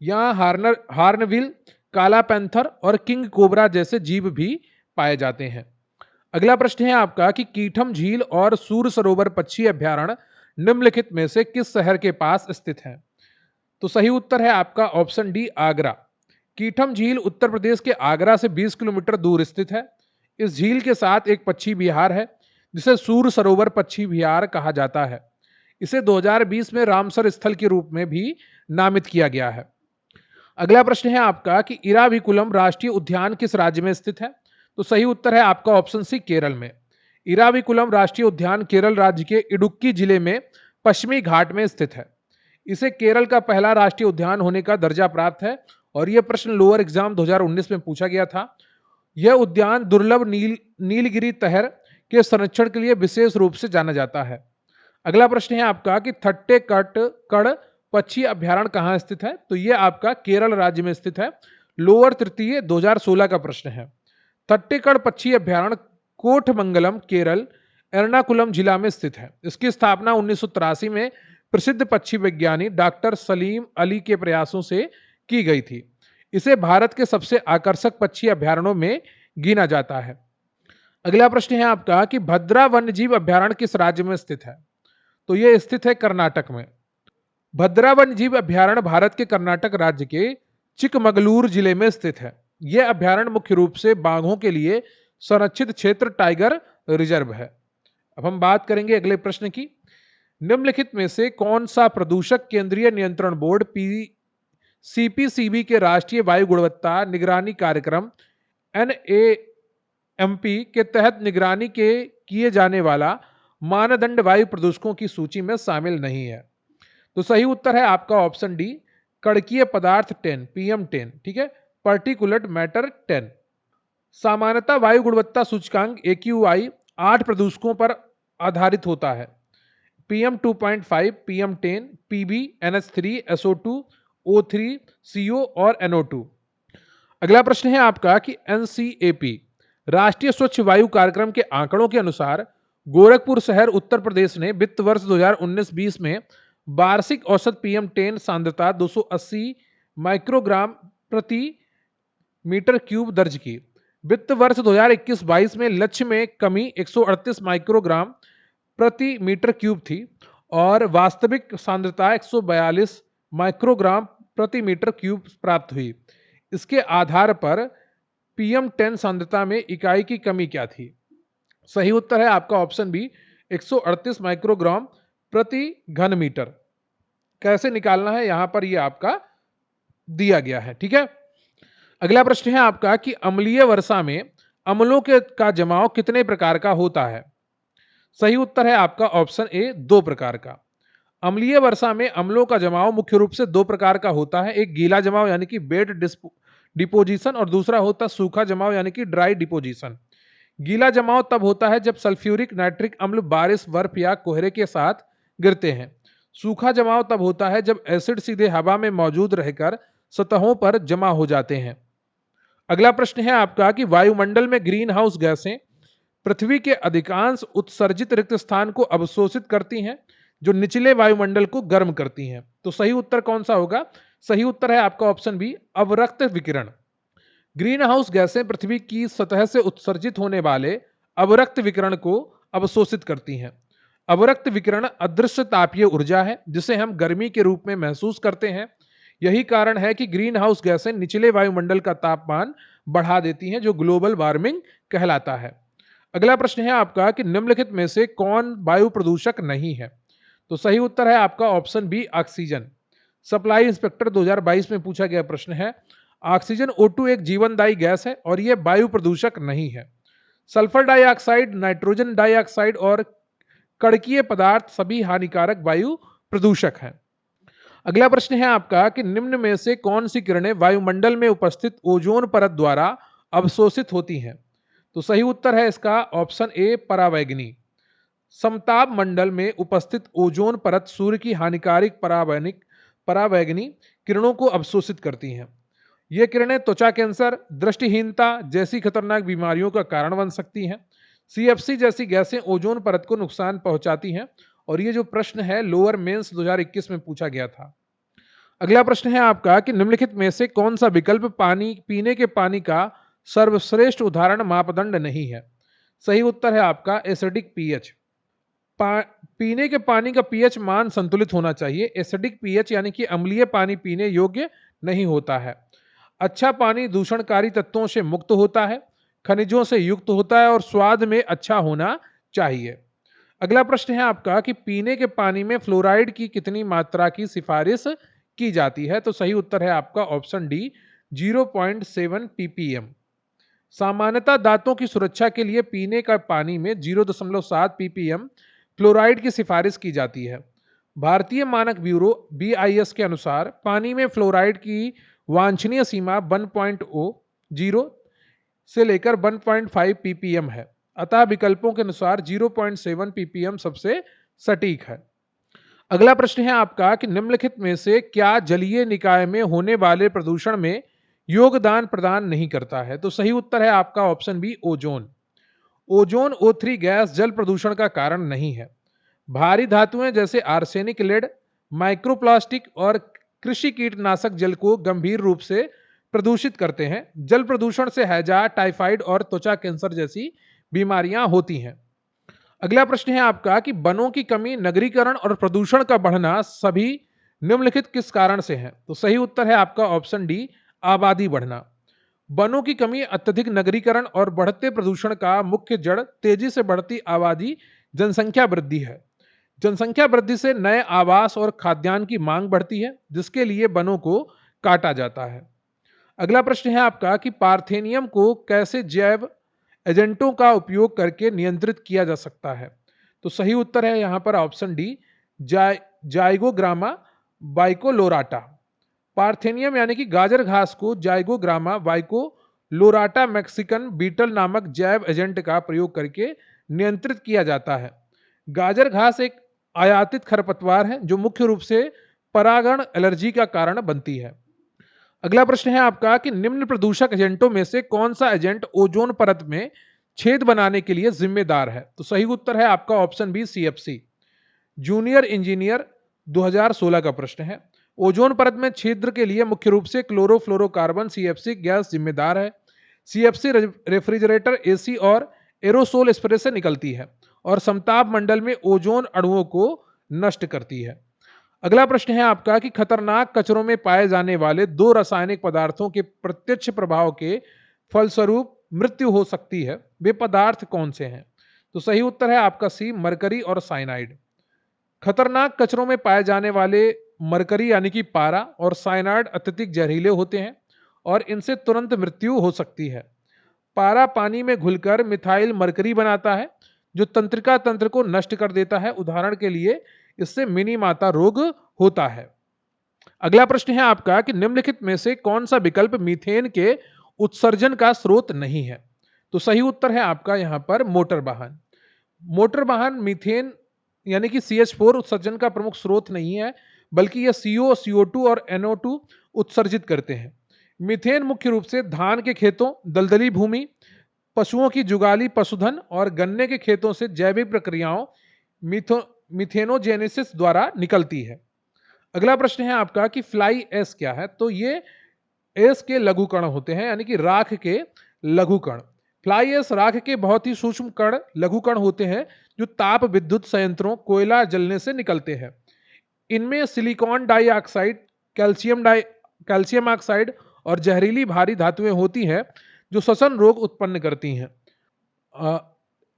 यहां हार्नबिल, काला पैंथर और किंग कोबरा जैसे जीव भी पाए जाते हैं। अगला प्रश्न है आपका कि कीठम झील और सूर सरोवर पक्षी अभ्यारण्य निम्नलिखित में से किस शहर के पास स्थित है? तो सही उत्तर है आपका ऑप्शन डी आगरा। कीठम झील उत्तर प्रदेश के आगरा से 20 किलोमीटर दूर स्थित है। इस झील के साथ एक पक्षी विहार है जिसे सूर सरोवर पक्षी विहार कहा जाता है। इसे 2020 में रामसर स्थल के रूप में भी नामित किया गया है। अगला प्रश्न है आपका कि इराविकुलम राष्ट्रीय उद्यान किस राज्य में स्थित है? तो सही उत्तर है आपका ऑप्शन सी केरल में। इराविकुलम राष्ट्रीय उद्यान केरल राज्य के इडुक्की जिले में पश्चिमी घाट में स्थित है। इसे केरल का पहला राष्ट्रीय उद्यान होने का दर्जा प्राप्त है और यह प्रश्न लोअर एग्जाम 2019 में पूछा गया था। यह उद्यान दुर्लभ नीलगिरी तहर के संरक्षण के लिए विशेष रूप से जाना जाता है। अगला प्रश्न है आपका कि थट्टेकड़ पक्षी अभ्यारण्य कहाँ स्थित है? तो यह आपका केरल राज्य में स्थित है। लोअर तृतीय 2016 का प्रश्न है। थट्टेकड़ पक्षी अभ्यारण्य कोठमंगलम, केरल, एर्नाकुलम जिला में स्थित है। इसकी स्थापना 1983 में प्रसिद्ध पक्षी विज्ञानी डॉक्टर सलीम अली के प्रयासों से की गई थी। इसे भारत के सबसे आकर्षक पक्षी अभ्यारण्यों में गिना जाता है। अगला प्रश्न है आपका कि भद्रा वन्यजीव अभ्यारण्य किस राज्य में स्थित है? तो यह स्थित है कर्नाटक में। भद्रा वन्यजीव अभ्यारण्य भारत के कर्नाटक राज्य के चिकमगलूर जिले में स्थित है। यह अभ्यारण्य मुख्य रूप से बाघों के लिए संरक्षित क्षेत्र टाइगर रिजर्व है। अब हम बात करेंगे अगले प्रश्न की। निम्नलिखित में से कौन सा प्रदूषक केंद्रीय नियंत्रण बोर्ड सीपीसीबी के राष्ट्रीय वायु गुणवत्ता निगरानी कार्यक्रम NAMP के तहत निगरानी के किए जाने वाला मानदंड वायु प्रदूषकों की सूची में शामिल नहीं है? तो सही उत्तर है आपका ऑप्शन डी कणकीय पदार्थ 10 PM10। ठीक है, पार्टिकुलेट मैटर 10। सामान्यतः वायु गुणवत्ता सूचकांक AQI 8 प्रदूषकों पर आधारित होता है। PM2.5, PM10, PB, NH3, SO2, O3, CO और NO2। अगला प्रश्न है आपका कि NCAP राष्ट्रीय स्वच्छ वायु कार्यक्रम के आंकड़ों के अनुसार गोरखपुर शहर उत्तर प्रदेश ने वित्त वर्ष 2019-20 में वार्षिक औसत PM10 सांद्रता 280 माइक्रोग्राम प्रति मीटर क्यूब दर्ज की। वित्त वर्ष 2021-22 में लक्ष्य में कमी 138 माइक्रोग्राम प्रति मीटर क्यूब थी और वास्तविक सांद्रता 142 माइक्रोग्राम प्रति मीटर क्यूब प्राप्त हुई। इसके आधार पर PM10 सांद्रता में इकाई की कमी क्या थी? सही उत्तर है आपका ऑप्शन बी 138 माइक्रोग्राम प्रति घन मीटर। कैसे निकालना है यहां पर यह आपका दिया गया है। ठीक है, अगला प्रश्न है आपका कि अम्लीय वर्षा में अम्लों के का जमाव कितने प्रकार का होता है? सही उत्तर है आपका ऑप्शन ए 2 प्रकार का। अम्लीय वर्षा में अम्लों का जमाव मुख्य रूप से 2 प्रकार का होता है। एक गीला जमाव यानी कि वेट डिपोजिशन और दूसरा होता है सूखा जमाव यानी कि ड्राई डिपोजिशन। गीला जमाव तब होता है जब सल्फ्यूरिक नाइट्रिक अम्ल बारिश, बर्फ या कोहरे के साथ गिरते हैं। सूखा जमाव तब होता है जब एसिड सीधे हवा में मौजूद रहकर सतहों पर जमा हो जाते हैं। अगला प्रश्न है आपका कि वायुमंडल में ग्रीन हाउस गैसें पृथ्वी के अधिकांश उत्सर्जित रिक्त स्थान को अवशोषित करती हैं, जो निचले वायुमंडल को गर्म करती हैं। तो सही उत्तर कौन सा होगा? सही उत्तर है आपका ऑप्शन बी अवरक्त विकिरण। ग्रीन हाउस गैसें पृथ्वी की सतह से उत्सर्जित होने वाले अवरक्त विकिरण को अवशोषित करती हैं। अवरक्त विकिरण अदृश्य तापीय ऊर्जा है जिसे हम गर्मी के रूप में महसूस करते हैं। यही कारण है कि ग्रीन हाउस गैसें निचले वायुमंडल का तापमान बढ़ा देती हैं, जो ग्लोबल वार्मिंग कहलाता है। अगला प्रश्न है आपका कि निम्नलिखित में से कौन वायु प्रदूषक नहीं है? तो सही उत्तर है आपका option B oxygen. Supply inspector 2022 में पूछा गया प्रश्न है। ऑक्सीजन O2 एक जीवनदायी गैस है और यह वायु प्रदूषक नहीं है। सल्फर डाइऑक्साइड, नाइट्रोजन डाइऑक्साइड और कणकीय पदार्थ सभी हानिकारक वायु प्रदूषक हैं। अगला प्रश्न है आपका कि निम्न में से कौन सी किरणें वायुमंडल में उपस्थित ओजोन परत द्वारा अवशोषित होती हैं? तो सही उत्तर है इसका ऑप्शन ए परावैंगनी। समताप मंडल में उपस्थित ओजोन परत सूर्य की हानिकारक परावैंगनी किरणों को अवशोषित करती हैं। ये किरणें त्वचा कैंसर, दृष्टिहीनता जैसी खतरनाक बीमारियों का कारण बन सकती हैं। CFC जैसी गैसें ओजोन परत को नुकसान पहुंचाती हैं और ये जो प्रश्न है लोअर मेंस 2021 में पूछा गया था। अगला प्रश्न है आपका कि निम्नलिखित में से कौन सा विकल्प पानी पीने के पानी का सर्वश्रेष्ठ उदाहरण मापदंड नहीं है? सही उत्तर है आपका एसिडिक पीएच। पीने के पानी का पीएच मान संतुलित होना चाहिए। एसिडिक पीएच यानी कि अम्लीय पानी पीने योग्य नहीं होता है। अच्छा पानी दूषणकारी तत्वों से मुक्त होता है, खनिजों से युक्त होता है और स्वाद में अच्छा होना चाहिए। अगला प्रश्न है आपका कि पीने के पानी में फ्लोराइड की कितनी मात्रा की सिफारिश की जाती है? तो सही उत्तर है आपका ऑप्शन डी 0.7 ppm। सामान्यतः दांतों की सुरक्षा के लिए पीने का पानी में 0.7 ppm फ्लोराइड की सिफारिश की जाती है। भारतीय मानक ब्यूरो BIS के अनुसार पानी में फ्लोराइड की वांछनीय सीमा 1.0 से लेकर 1.5 ppm है, अतः विकल्पों के अनुसार 0.7 ppm सबसे सटीक है। अगला प्रश्न है आपका कि निम्नलिखित में से क्या जलीय निकाय में होने वाले प्रदूषण में योगदान प्रदान नहीं करता है? तो सही उत्तर है आपका option B ozone. Ozone O3 gas जल प्रदूषण का कारण नहीं है। भारी धातुएं जैसे आर्सेनिक, लेड, माइक्रोप्लास्टिक और कृषि कीटनाशक जल को गंभीर रूप से प्रदूषित करते हैं। जल प्रदूषण से हैजा, टाइफाइड और त्वचा कैंसर जैसी बीमारियां होती हैं। अगला प्रश्न है आपका कि वनों की कमी, नगरीकरण और प्रदूषण का बढ़ना सभी निम्नलिखित किस कारण से है? तो सही उत्तर है आपका ऑप्शन डी आबादी बढ़ना। वनों की कमी, अत्यधिक नगरीकरण और बढ़ते प्रदूषण का मुख्य जड़ तेजी से बढ़ती आबादी, जनसंख्या वृद्धि है। जनसंख्या वृद्धि से नए आवास और खाद्यान्न की मांग बढ़ती है, जिसके लिए वनों को काटा जाता है। अगला प्रश्न है आपका कि पार्थेनियम को कैसे जैव एजेंटों का उपयोग करके नियंत्रित किया जा सकता है? तो सही उत्तर है यहां पर ऑप्शन डी जाइगोग्रामा वाइकोलोराटा। पार्थेनियम यानी कि गाजर घास को जाइगोग्रामा वाइकोलोराटा मैक्सिकन बीटल नामक जैव एजेंट का प्रयोग करके नियंत्रित किया जाता है। गाजर घास एक आयातित खरपतवार है जो मुख्य रूप से परागण एलर्जी का कारण बनती है। अगला प्रश्न है आपका कि निम्न प्रदूषक एजेंटों में से कौन सा एजेंट ओजोन परत में छेद बनाने के लिए जिम्मेदार है? तो सही उत्तर है आपका option B CFC। Junior engineer 2016 का प्रश्न है। ओजोन परत में छिद्र के लिए मुख्य रूप से क्लोरोफ्लोरोकार्बन CFC गैस जिम्मेदार है। सीएफसी रेफ्रिजरेटर, एसी और एरोसोल स्प्रे से निकलती है और समताप मंडल में ओजोन अणुओं को नष्ट करती है। अगला प्रश्न है आपका कि खतरनाक कचरों में पाए जाने वाले दो रासायनिक पदार्थों के प्रत्यक्ष प्रभाव के फलस्वरूप मृत्यु हो सकती है, वे पदार्थ कौन से हैं? तो सही उत्तर है आपका सी, मरकरी और साइनाइड। खतरनाक कचरों में पाए जाने वाले मरकरी यानी कि पारा और साइनाइड अत्यधिक जहरीले होते हैं और इनसे तुरंत मृत्यु हो सकती है। पारा पानी में घुलकर मिथाइल मरकरी बनाता है जो तंत्रिका तंत्र को नष्ट कर देता है। उदाहरण के लिए इससे मिनी माता रोग होता है। अगला प्रश्न है आपका कि निम्नलिखित में से कौन सा विकल्प मीथेन के उत्सर्जन का स्रोत नहीं है? तो सही उत्तर है आपका यहां पर मोटर वाहन। मोटर वाहन मीथेन यानी कि CH4 उत्सर्जन का प्रमुख स्रोत नहीं है, बल्कि यह CO, CO2 और NO2 उत्सर्जित करते हैं। मीथेन मुख्य रूप से धान के खेतों, दलदली भूमि, पशुओं की जुगाली पशुधन और गन्ने के खेतों से जैविक प्रक्रियाओं मिथेनोजेनेसिस द्वारा निकलती है। अगला प्रश्न है आपका कि फ्लाई एश क्या है? तो ये एश के लघु कण होते हैं, यानी कि राख के लघु कण। फ्लाई एश राख के बहुत ही सूक्ष्म कण, लघु कण होते हैं जो ताप विद्युत संयंत्रों, कोयला जलने से निकलते हैं। इनमें सिलिकॉन डाइऑक्साइड, कैल्शियम ऑक्साइड और जहरीली भारी धातुएं होती हैं जो श्वसन रोग उत्पन्न करती हैं।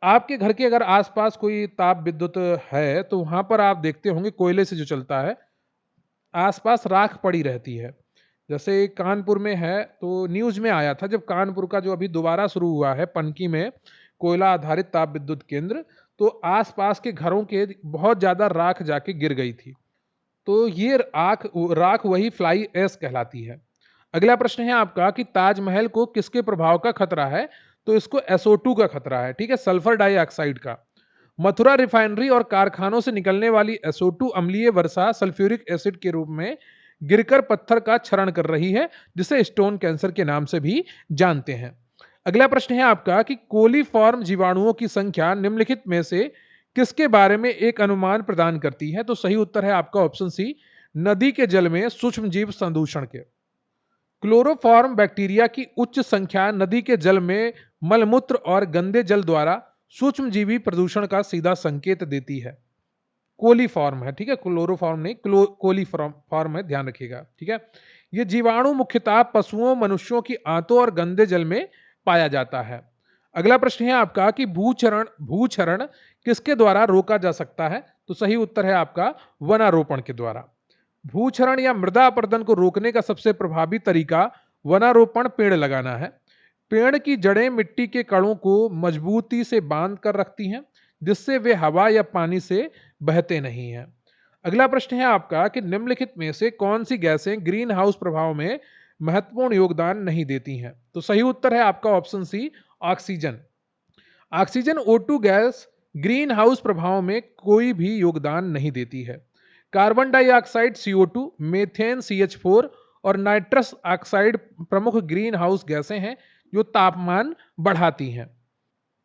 आपके घर के अगर आसपास कोई ताप विद्युत है तो वहां पर आप देखते होंगे कोयले से जो चलता है, आसपास राख पड़ी रहती है। जैसे कानपुर में है तो न्यूज में आया था, जब कानपुर का जो अभी दोबारा शुरू हुआ है पनकी में कोयला आधारित ताप विद्युत केंद्र, तो आसपास के घरों के बहुत ज्यादा राख जाके गिर गई थी। तो ये राख वही फ्लाई एश कहलाती है। अगला प्रश्न है आपका कि ताजमहल को किसके प्रभाव का खतरा है? तो इसको SO2 का खतरा है, ठीक है, सल्फर डाइऑक्साइड का। मथुरा रिफाइनरी और कारखानों से निकलने वाली SO2 अम्लीय वर्षा सल्फ्यूरिक एसिड के रूप में गिरकर पत्थर का क्षरण कर रही है, जिसे स्टोन कैंसर के नाम से भी जानते हैं। अगला प्रश्न है आपका कि कोलीफॉर्म जीवाणुओं की संख्या निम्नलिखित में से किसके बारे में एक अनुमान प्रदान करती है? तो सही उत्तर है आपका ऑप्शन सी, नदी के जल में सूक्ष्म जीव संदूषण के। क्लोरोफॉर्म बैक्टीरिया की उच्च संख्या नदी के जल में मलमूत्र और गंदे जल द्वारा सूक्ष्मजीवी प्रदूषण का सीधा संकेत देती है। कोलीफॉर्म है, ठीक है, क्लोरोफॉर्म नहीं, कोलीफॉर्म है, ध्यान रखिएगा, ठीक है। ये जीवाणु मुख्यतः पशुओं, मनुष्यों की आंतों और गंदे जल में पाया जाता है। अगला प्रश्न है आपका कि भूक्षरण किसके द्वारा रोका जा सकता है? तो सही उत्तर है आपका वनारोपण के द्वारा। भूक्षरण या मृदा अपरदन को रोकने का सबसे प्रभावी तरीका वनारोपण, पेड़ लगाना है। पेड़ की जड़ें मिट्टी के कणों को मजबूती से बांध कर रखती हैं, जिससे वे हवा या पानी से बहते नहीं हैं। अगला प्रश्न है आपका कि निम्नलिखित में से कौन सी गैसें ग्रीन हाउस प्रभाव में महत्वपूर्ण योगदान नहीं देती हैं? तो सही उत्तर है आपका option C, oxygen. Oxygen O2 gas greenhouse प्रभाव में कोई भी योगदान नहीं देती है। Carbon dioxide CO2, methane CH4 और नाइट्रस ऑक्साइड प्रमुख ग्रीन हाउस गैसें हैं जो तापमान बढ़ाती हैं।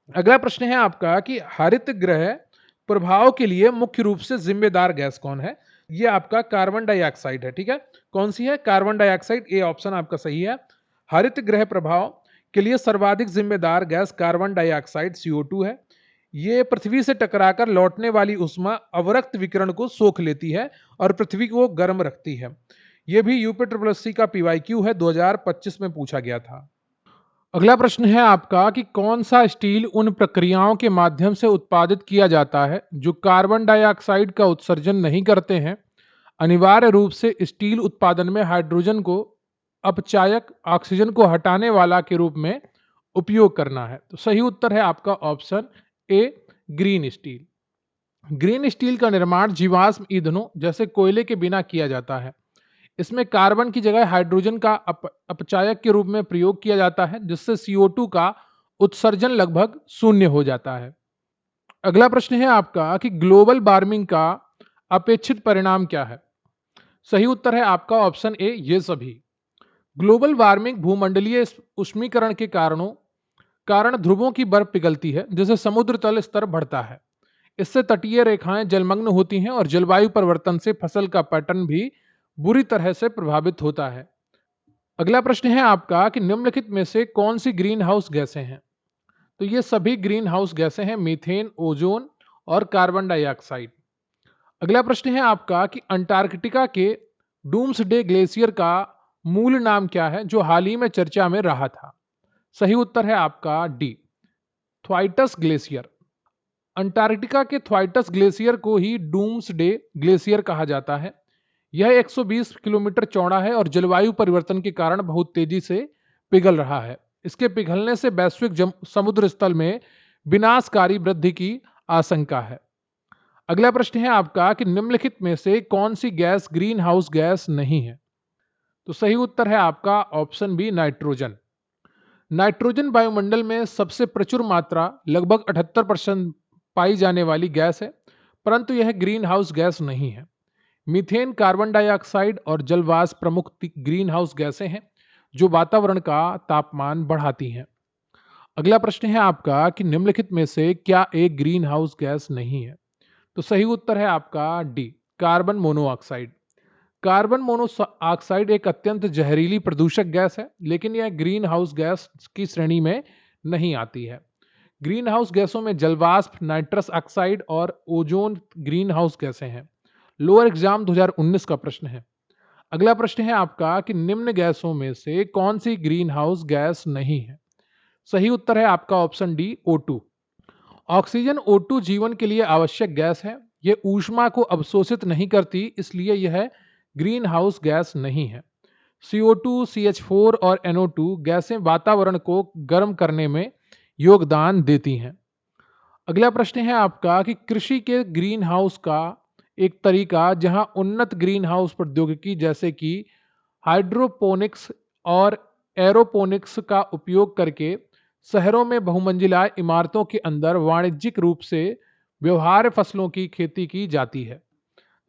अगला प्रश्न है आपका कि हरित गृह प्रभाव के लिए मुख्य रूप से जिम्मेदार गैस कौन है? ये आपका कार्बन डाइऑक्साइड है, ठीक है। कौन सी है? कार्बन डाइऑक्साइड, ए ऑप्शन आपका सही है। हरित गृह प्रभाव के लिए सर्वाधिक जिम्मेदार गैस कार्बन डाइऑक्साइड CO2 है। ये पृथ्वी से टकराकर लौटने वाली उष्मा अवरक्त विकिरण को सोख लेती है और पृथ्वी को गर्म रखती है। यह भी UPSSC का PYQ है, 2025 में पूछा गया था। अगला प्रश्न है आपका कि कौन सा स्टील उन प्रक्रियाओं के माध्यम से उत्पादित किया जाता है जो कार्बन डाइऑक्साइड का उत्सर्जन नहीं करते हैं? अनिवार्य रूप से स्टील उत्पादन में हाइड्रोजन को अपचायक, ऑक्सीजन को हटाने वाला के रूप में उपयोग करना है। तो सही उत्तर है आपका ऑप्शन ए, ग्रीन स्टील। ग्रीन स्टील का निर्माण जीवाश्म ईंधनों जैसे कोयले के बिना किया जाता है। इसमें कार्बन की जगह हाइड्रोजन का अपचायक के रूप में प्रयोग किया जाता है, जिससे CO2 का उत्सर्जन लगभग शून्य हो जाता है। अगला प्रश्न है आपका कि ग्लोबल वार्मिंग का अपेक्षित परिणाम क्या है? सही उत्तर है आपका ऑप्शन ए, ये सभी। ग्लोबल वार्मिंग भूमंडलीय उष्मीकरण के कारण ध्रुवों की बर्फ पिघलती है, जिससे समुद्र तल स्तर बढ़ता है। इससे तटीय रेखाएं जलमग्न होती हैं और जलवायु परिवर्तन से फसल का पैटर्न भी बुरी तरह से प्रभावित होता है। अगला प्रश्न है आपका कि निम्नलिखित में से कौन सी ग्रीन हाउस गैसें हैं? तो ये सभी ग्रीन हाउस गैसें हैं मीथेन, ओजोन और कार्बन डाइऑक्साइड। अगला प्रश्न है आपका कि अंटार्कटिका के डूम्सडे ग्लेशियर का मूल नाम क्या है जो हाल ही में चर्चा में रहा था? सही उत्तर है आपका डी, थ्वाइटस ग्लेशियर। अंटार्कटिका के थ्वाइटस ग्लेशियर को ही डूम्सडे ग्लेशियर कहा जाता है। यह 120 किलोमीटर चौड़ा है और जलवायु परिवर्तन के कारण बहुत तेजी से पिघल रहा है। इसके पिघलने से वैश्विक समुद्र स्थल में विनाशकारी वृद्धि की आशंका है। अगला प्रश्न है आपका कि निम्नलिखित में से कौन सी गैस ग्रीन हाउस गैस नहीं है? तो सही उत्तर है आपका ऑप्शन बी, नाइट्रोजन। नाइट्रोजन वायुमंडल में सबसे प्रचुर मात्रा लगभग 78% पाई जाने वाली गैस है, परंतु यह ग्रीन हाउस गैस नहीं है। मीथेन, कार्बन डाइऑक्साइड और जलवाष्प प्रमुख ग्रीन हाउस गैसें हैं जो वातावरण का तापमान बढ़ाती हैं। अगला प्रश्न है आपका कि निम्नलिखित में से क्या एक ग्रीन हाउस गैस नहीं है? तो सही उत्तर है आपका D, carbon monoxide. Carbon monoxide एक अत्यंत जहरीली प्रदूषक गैस है, लेकिन यह ग्रीन हाउस गैस की श्रेणी में नहीं आती है। ग्रीन हाउस गैसों में जलवाष्प, नाइट्रस ऑक्साइड और ओजोन ग्रीन हाउस गैसें हैं। लोअर एग्जाम 2019 का प्रश्न है। अगला प्रश्न है आपका कि निम्न गैसों में से कौन सी ग्रीन हाउस गैस नहीं है? सही उत्तर है आपका option D, O2। Oxygen O2 जीवन के लिए आवश्यक गैस है। यह ऊष्मा को अवशोषित नहीं करती, इसलिए यह ग्रीन हाउस गैस नहीं है। CO2, CH4 और NO2 गैसें वातावरण को गर्म करने में योगदान देती हैं। अगला प्रश्न है आपका कि कृषि के ग्रीन हाउस का एक तरीका जहां उन्नत ग्रीन हाउस प्रौद्योगिकी जैसे कि हाइड्रोपोनिक्स और एरोपोनिक्स का उपयोग करके शहरों में बहुमंजिला इमारतों के अंदर वाणिज्यिक रूप से व्यवहार्य फसलों की खेती की जाती है।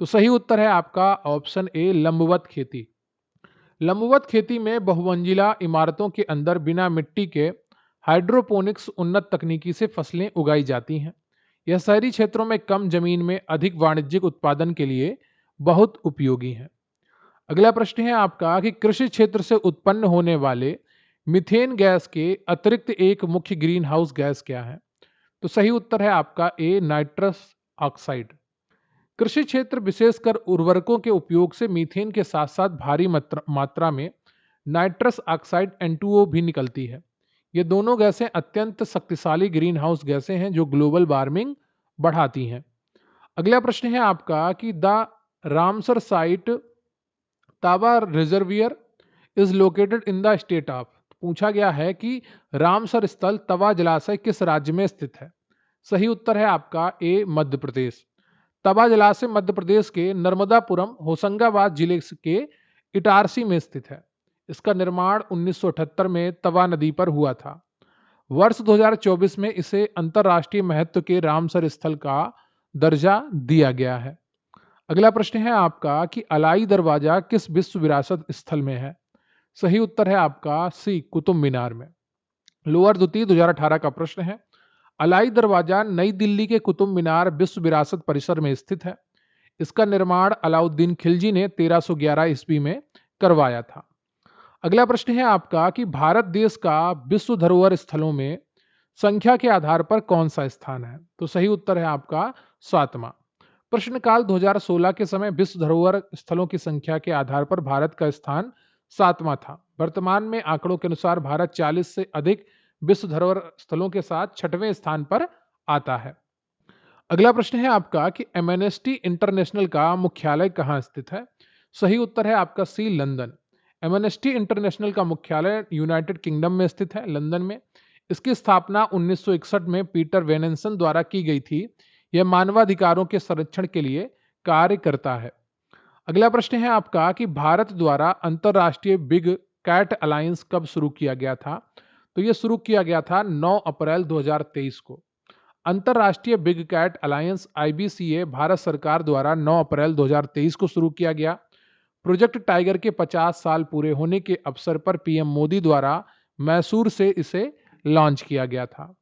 तो सही उत्तर है आपका ऑप्शन ए, लंबवत खेती। लंबवत खेती में बहुमंजिला इमारतों के अंदर बिना मिट्टी के हाइड्रोपोनिक्स उन्नत तकनीकी से फसलें उगाई जाती हैं। यह शहरी क्षेत्रों में कम जमीन में अधिक वाणिज्यिक उत्पादन के लिए बहुत उपयोगी है। अगला प्रश्न है आपका कि कृषि क्षेत्र से उत्पन्न होने वाले मीथेन गैस के अतिरिक्त एक मुख्य ग्रीन हाउस गैस क्या है? तो सही उत्तर है आपका ए, नाइट्रस ऑक्साइड। कृषि क्षेत्र विशेषकर उर्वरकों के उपयोग से मीथेन के साथ साथ भारी मात्रा में नाइट्रस ऑक्साइड N2O भी निकलती है। ये दोनों गैसें अत्यंत शक्तिशाली ग्रीन हाउस गैसें हैं जो ग्लोबल वार्मिंग बढ़ाती हैं। अगला प्रश्न है आपका कि द रामसर साइट तावा reservoir is located in the state of. पूछा गया है कि रामसर स्थल तवा जलाशय किस राज्य में स्थित है? सही उत्तर है आपका ए, मध्य प्रदेश। तवा जलाशय मध्य प्रदेश के नर्मदापुरम होशंगाबाद जिले के इटारसी में स्थित है। इसका निर्माण 1978 में तवा नदी पर हुआ था। वर्ष 2024 में इसे अंतर्राष्ट्रीय महत्व के रामसर स्थल का दर्जा दिया गया है। अगला प्रश्न है आपका कि अलाई दरवाजा किस विश्व विरासत स्थल में है? सही उत्तर है आपका सी, कुतुब मीनार में। लोअर द्वितीय 2018 का प्रश्न है। अलाई दरवाजा नई दिल्ली के कुतुब मीनार विश्व विरासत परिसर में स्थित है। इसका निर्माण अलाउद्दीन खिलजी ने 1311 ईस्वी में करवाया था। अगला प्रश्न है आपका कि भारत देश का विश्व धरोहर स्थलों में संख्या के आधार पर कौन सा स्थान है? तो सही उत्तर है आपका 7वां। प्रश्नकाल 2016 के समय विश्व धरोहर स्थलों की संख्या के आधार पर भारत का स्थान 7वां था। वर्तमान में आंकड़ों के अनुसार भारत 40 से अधिक विश्व धरोहर स्थलों के साथ 6वें स्थान पर आता है। अगला प्रश्न है आपका कि एमनेस्टी इंटरनेशनल का मुख्यालय कहाँ स्थित है? सही उत्तर है आपका सी, लंदन। एमनेस्टी इंटरनेशनल का मुख्यालय यूनाइटेड किंगडम में स्थित है, लंदन में। इसकी स्थापना 1961 में पीटर वेनेंसन द्वारा की गई थी। यह मानवाधिकारों के संरक्षण के लिए कार्य करता है। अगला प्रश्न है आपका कि भारत द्वारा अंतरराष्ट्रीय बिग कैट अलायंस कब शुरू किया गया था? तो यह शुरू किया गया था 9 अप्रैल 2023 को। अंतरराष्ट्रीय big cat alliance IBCA Bharat सरकार द्वारा 9 अप्रैल 2023 को शुरू किया गया। प्रोजेक्ट टाइगर के 50 साल पूरे होने के अवसर पर PM मोदी द्वारा मैसूर से इसे लॉन्च किया गया था।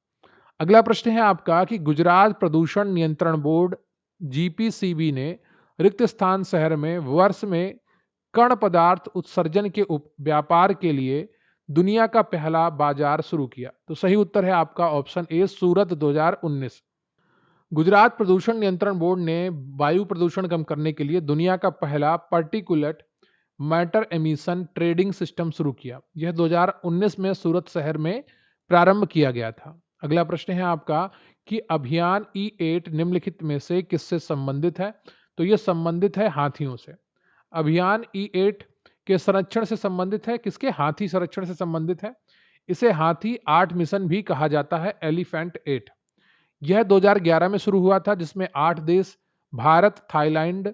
अगला प्रश्न है आपका कि गुजरात प्रदूषण नियंत्रण बोर्ड GPCB ने रिक्त स्थान शहर में वर्ष में कण पदार्थ उत्सर्जन के व्यापार के लिए दुनिया का पहला बाजार शुरू किया? तो सही उत्तर है आपका ऑप्शन ए, सूरत 2019। गुजरात प्रदूषण नियंत्रण बोर्ड ने वायु प्रदूषण कम करने के लिए दुनिया का पहला particulate matter emission trading system शुरू किया। यह 2019 में सूरत शहर में प्रारंभ किया गया था। अगला प्रश्न है आपका कि अभियान E8 निम्नलिखित में से किससे संबंधित है? तो यह संबंधित है हाथियों से। अभियान E8 के संरक्षण से संबंधित है। किसके? हाथी संरक्षण से संबंधित है। इसे हाथी 8 मिशन भी कहा जाता है, एलिफेंट 8। यह 2011 में शुरू हुआ था, जिसमें 8 देश भारत, थाईलैंड,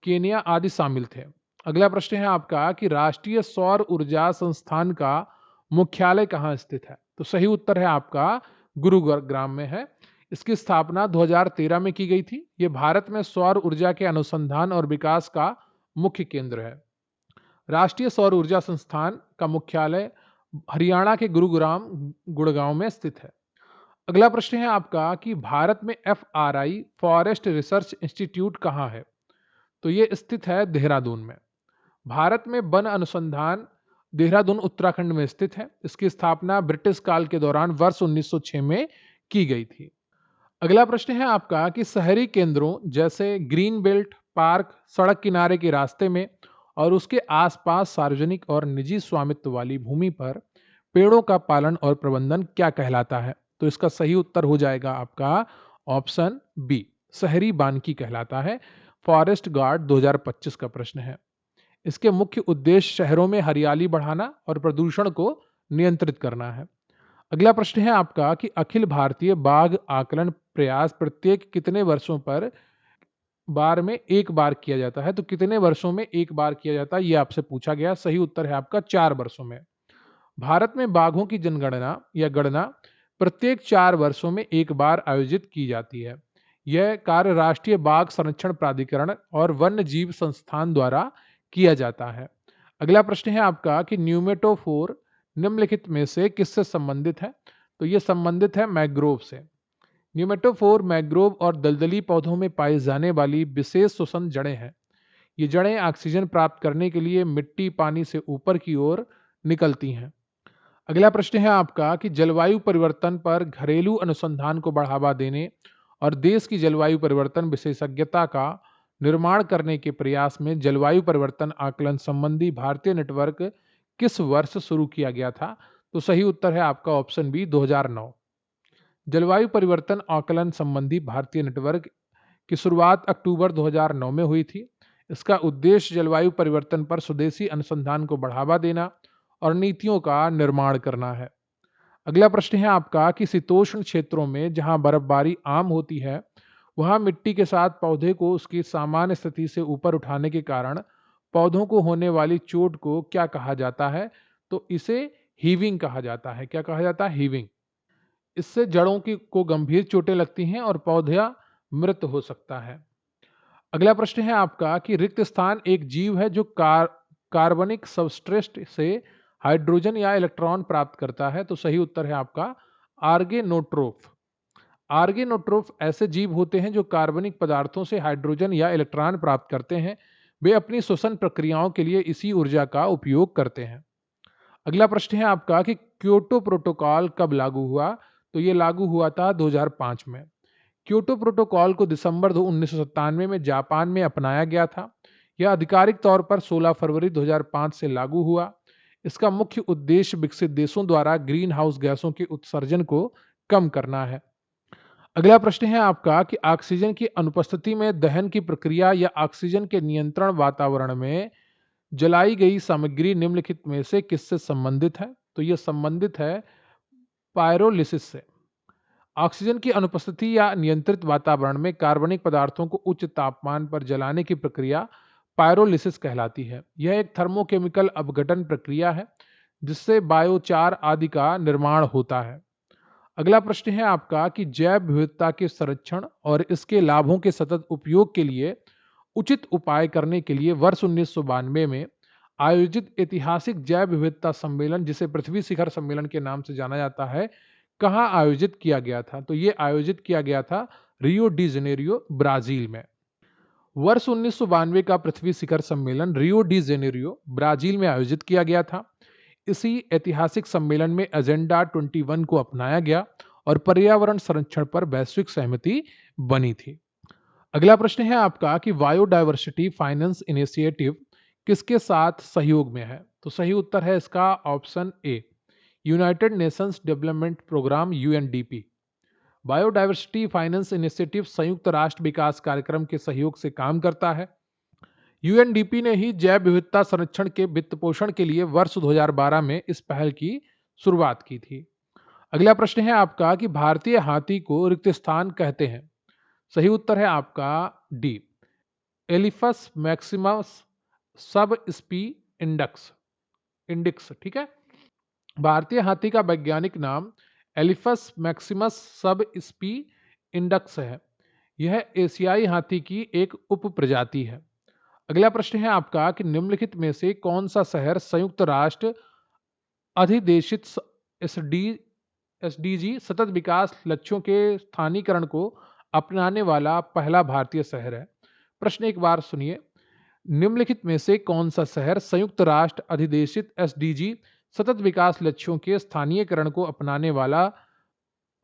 केन्या आदि शामिल थे। अगला प्रश्न है आपका कि राष्ट्रीय सौर ऊर्जा संस्थान का मुख्यालय कहाँ स्थित है? तो सही उत्तर है आपका गुरुग्राम में है। इसकी स्थापना 2013 में की गई थी। ये भारत में सौर ऊर्जा के अनुसंधान और विकास का मुख्य केंद्र है। राष्ट्रीय सौर ऊर्जा संस्थान का मुख्यालय हरियाणा के गुड़गांव में स्थित है। अगला प्रश्न है आपका कि भारत में FRI फॉरेस्ट रिसर्च इंस्टीट्यूट कहाँ है? तो ये स्थित है देहरादून में। भारत में वन अनुसंधान देहरादून उत्तराखंड में स्थित है। इसकी स्थापना ब्रिटिश काल के दौरान वर्ष 1906 में की गई थी। अगला प्रश्न है आपका कि शहरी केंद्रों जैसे ग्रीन बेल्ट, पार्क, सड़क किनारे के रास्ते में और उसके आसपास सार्वजनिक और निजी स्वामित्व वाली भूमि पर पेड़ों का पालन और प्रबंधन क्या कहलाता है? तो इसका सही उत्तर हो जाएगा आपका ऑप्शन बी, शहरी बानिकी कहलाता है। फॉरेस्ट गार्ड 2025 का प्रश्न है। इसके मुख्य उद्देश्य शहरों में हरियाली बढ़ाना और प्रदूषण को नियंत्रित करना है। अगला प्रश्न है आपका कि अखिल भारतीय बाघ आकलन प्रयास प्रत्येक कितने वर्षों पर बार में एक बार किया जाता है? तो कितने वर्षों में एक बार किया जाता है, यह आपसे पूछा गया। सही उत्तर है आपका 4 वर्षों में। भारत में बाघों की जनगणना या गणना प्रत्येक 4 वर्षों में एक बार आयोजित की जाती है। यह कार्य राष्ट्रीय बाघ संरक्षण प्राधिकरण और वन्य जीव संस्थान द्वारा किया जाता है। अगला प्रश्न है आपका कि न्यूमेटोफोर निम्नलिखित में से किससे संबंधित है? तो यह संबंधित है मैंग्रोव से। न्यूमेटोफोर मैंग्रोव और दलदली पौधों में पाई जाने वाली विशेष श्वसन जड़ें हैं। ये जड़ें ऑक्सीजन प्राप्त करने के लिए मिट्टी पानी से ऊपर की ओर निकलती हैं। अगला प्रश्न है आपका कि जलवायु परिवर्तन पर घरेलू अनुसंधान को बढ़ावा देने और देश की जलवायु परिवर्तन विशेषज्ञता का निर्माण करने के प्रयास में जलवायु परिवर्तन आकलन संबंधी भारतीय नेटवर्क किस वर्ष शुरू किया गया था? तो सही उत्तर है आपका ऑप्शन बी, 2009। जलवायु परिवर्तन आकलन संबंधी भारतीय नेटवर्क की शुरुआत अक्टूबर 2009 में हुई थी। इसका उद्देश्य जलवायु परिवर्तन पर स्वदेशी अनुसंधान को बढ़ावा देना और नीतियों का निर्माण करना है। अगला प्रश्न है आपका कि शीतोष्ण क्षेत्रों में जहां बर्फबारी आम होती है, वहां मिट्टी के साथ पौधे को उसकी सामान्य स्थिति से ऊपर उठाने के कारण पौधों को होने वाली चोट को क्या कहा जाता है? तो इसे हीविंग कहा जाता है। क्या कहा जाता है? हीविंग। इससे जड़ों की को गंभीर चोटें लगती हैं और पौधा मृत हो सकता है। अगला प्रश्न है आपका कि रिक्त स्थान एक जीव है जो कार्बनिक सबस्ट्रेट से हाइड्रोजन या इलेक्ट्रॉन प्राप्त करता है। तो सही उत्तर है आपका आर्गेनोट्रोफ। आर्गेनोट्रोफ ऐसे जीव होते हैं जो कार्बनिक पदार्थों से हाइड्रोजन या इलेक्ट्रॉन प्राप्त करते हैं। वे अपनी श्वसन प्रक्रियाओं के लिए इसी ऊर्जा का उपयोग करते हैं। अगला प्रश्न है आपका कि क्योटो प्रोटोकॉल कब लागू हुआ? तो ये लागू हुआ था 2005 में। क्योटो प्रोटोकॉल को दिसंबर 1997 में जापान में अपनाया गया था। यह आधिकारिक तौर पर 16 फरवरी 2005 से लागू हुआ। इसका मुख्य उद्देश्य विकसित देशों द्वारा ग्रीन हाउस गैसों के उत्सर्जन को कम करना है। अगला प्रश्न है आपका कि ऑक्सीजन की अनुपस्थिति में दहन की प्रक्रिया या ऑक्सीजन के नियंत्रण वातावरण में जलाई गई सामग्री निम्नलिखित में से किससे संबंधित है? तो यह संबंधित है पायरोलिसिस से। ऑक्सीजन की अनुपस्थिति या नियंत्रित वातावरण में कार्बनिक पदार्थों को उच्च तापमान पर जलाने की प्रक्रिया पायरोलिसिस कहलाती है। यह एक थर्मोकेमिकल अपघटन प्रक्रिया है जिससे बायोचार आदि का निर्माण होता है। अगला प्रश्न है आपका कि जैव विविधता के संरक्षण और इसके लाभों के सतत उपयोग के लिए उचित उपाय करने के लिए वर्ष 1992 में आयोजित ऐतिहासिक जैव विविधता सम्मेलन, जिसे पृथ्वी शिखर सम्मेलन के नाम से जाना जाता है, कहाँ आयोजित किया गया था? तो ये आयोजित किया गया था रियो डी जेनेरियो, ब्राजील में। वर्ष 1992 का पृथ्वी शिखर सम्मेलन रियो डी जेनेरियो ब्राजील में आयोजित किया गया था। इसी ऐतिहासिक सम्मेलन में एजेंडा 21 को अपनाया गया और पर्यावरण संरक्षण पर वैश्विक सहमति बनी थी। अगला प्रश्न है आपका कि बायोडायवर्सिटी फाइनेंस इनिशिएटिव किसके साथ सहयोग में है? तो सही उत्तर है इसका option A, United Nations development program UNDP. Biodiversity finance initiative संयुक्त राष्ट्र विकास कार्यक्रम के सहयोग से काम करता है। यूएनडीपी ने ही जैव विविधता संरक्षण के वित्त पोषण के लिए वर्ष 2012 में इस पहल की शुरुआत की थी। अगला प्रश्न है आपका कि भारतीय हाथी को रिक्त स्थान कहते हैं? सही उत्तर है आपका डी, एलिफस मैक्सिमस सब स्पी इंडेक्स इंडिक्स। ठीक है, भारतीय हाथी का वैज्ञानिक नाम एलिफस मैक्सिमस सब स्पी इंडेक्स है। यह एशियाई हाथी की एक उप प्रजाति है। अगला प्रश्न है आपका कि निम्नलिखित में से कौन सा शहर संयुक्त राष्ट्र अधिदेशित एसडीजी सतत विकास लक्ष्यों के स्थानीकरण को अपनाने वाला पहला भारतीय शहर है? प्रश्न एक बार सुनिए, निम्नलिखित में से कौन सा शहर संयुक्त राष्ट्र अधिदेशित एसडीजी सतत विकास लक्ष्यों के स्थानीयकरण को अपनाने वाला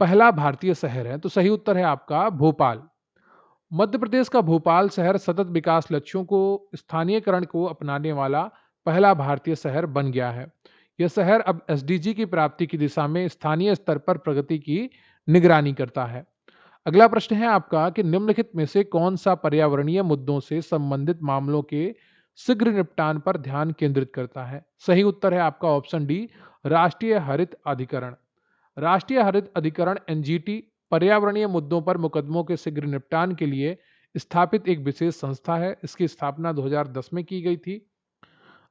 पहला भारतीय शहर है? तो सही उत्तर है आपका भोपाल। मध्य प्रदेश का भोपाल शहर सतत विकास लक्ष्यों को स्थानीयकरण को अपनाने वाला पहला भारतीय शहर बन गया है। यह शहर अब एसडीजी की प्राप्ति की दिशा में स्थानीय स्तर पर प्रगति की निगरानी करता है। अगला प्रश्न है आपका कि निम्नलिखित में से कौन सा पर्यावरणीय मुद्दों से संबंधित मामलों के शीघ्र निपटान पर ध्यान केंद्रित करता है? सही उत्तर है आपका ऑप्शन डी, राष्ट्रीय हरित अधिकरण। राष्ट्रीय हरित अधिकरण एनजीटी पर्यावरणीय मुद्दों पर मुकदमों के शीघ्र निपटान के लिए स्थापित एक विशेष संस्था है। इसकी स्थापना 2010 में की गई थी।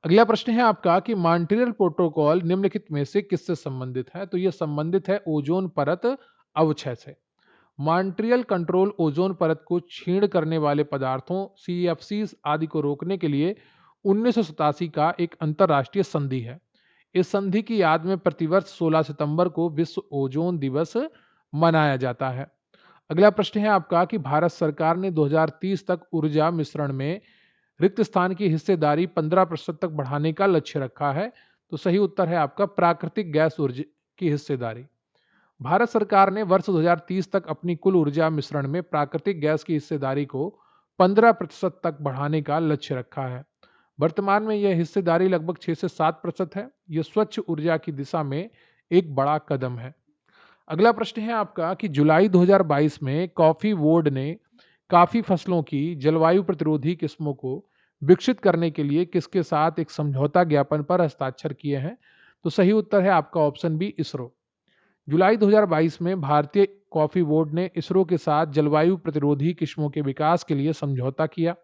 अगला प्रश्न है आपका कि मॉन्ट्रियल प्रोटोकॉल निम्नलिखित में से किससे संबंधित है? तो यह संबंधित है ओजोन परत अवक्षय से। मॉन्ट्रियल कंट्रोल ओजोन परत को क्षीण करने वाले पदार्थों सीएफसी आदि को रोकने के लिए 1987 का एक अंतर्राष्ट्रीय संधि है। इस संधि की याद में प्रतिवर्ष 16 सितंबर को विश्व ओजोन दिवस मनाया जाता है। अगला प्रश्न है आपका कि भारत सरकार ने 2030 तक ऊर्जा मिश्रण में रिक्त स्थान की हिस्सेदारी 15% तक बढ़ाने का लक्ष्य रखा है। तो सही उत्तर है आपका प्राकृतिक गैस ऊर्जा की हिस्सेदारी। भारत सरकार ने वर्ष 2030 तक अपनी कुल ऊर्जा मिश्रण में प्राकृतिक गैस की हिस्सेदारी को 15% तक बढ़ाने का लक्ष्य रखा है। वर्तमान में यह हिस्सेदारी लगभग 6 से 7% है। यह स्वच्छ ऊर्जा की दिशा में एक बड़ा कदम है। अगला प्रश्न है आपका कि जुलाई 2022 में कॉफी बोर्ड ने काफी फसलों की जलवायु प्रतिरोधी किस्मों को विकसित करने के लिए किसके साथ एक समझौता ज्ञापन पर हस्ताक्षर किए हैं? तो सही उत्तर है आपका ऑप्शन बी, इसरो। जुलाई 2022 में भारतीय कॉफी बोर्ड ने इसरो के साथ जलवायु प्रतिरोधी किस्मों के विकास के लिए समझौता किया।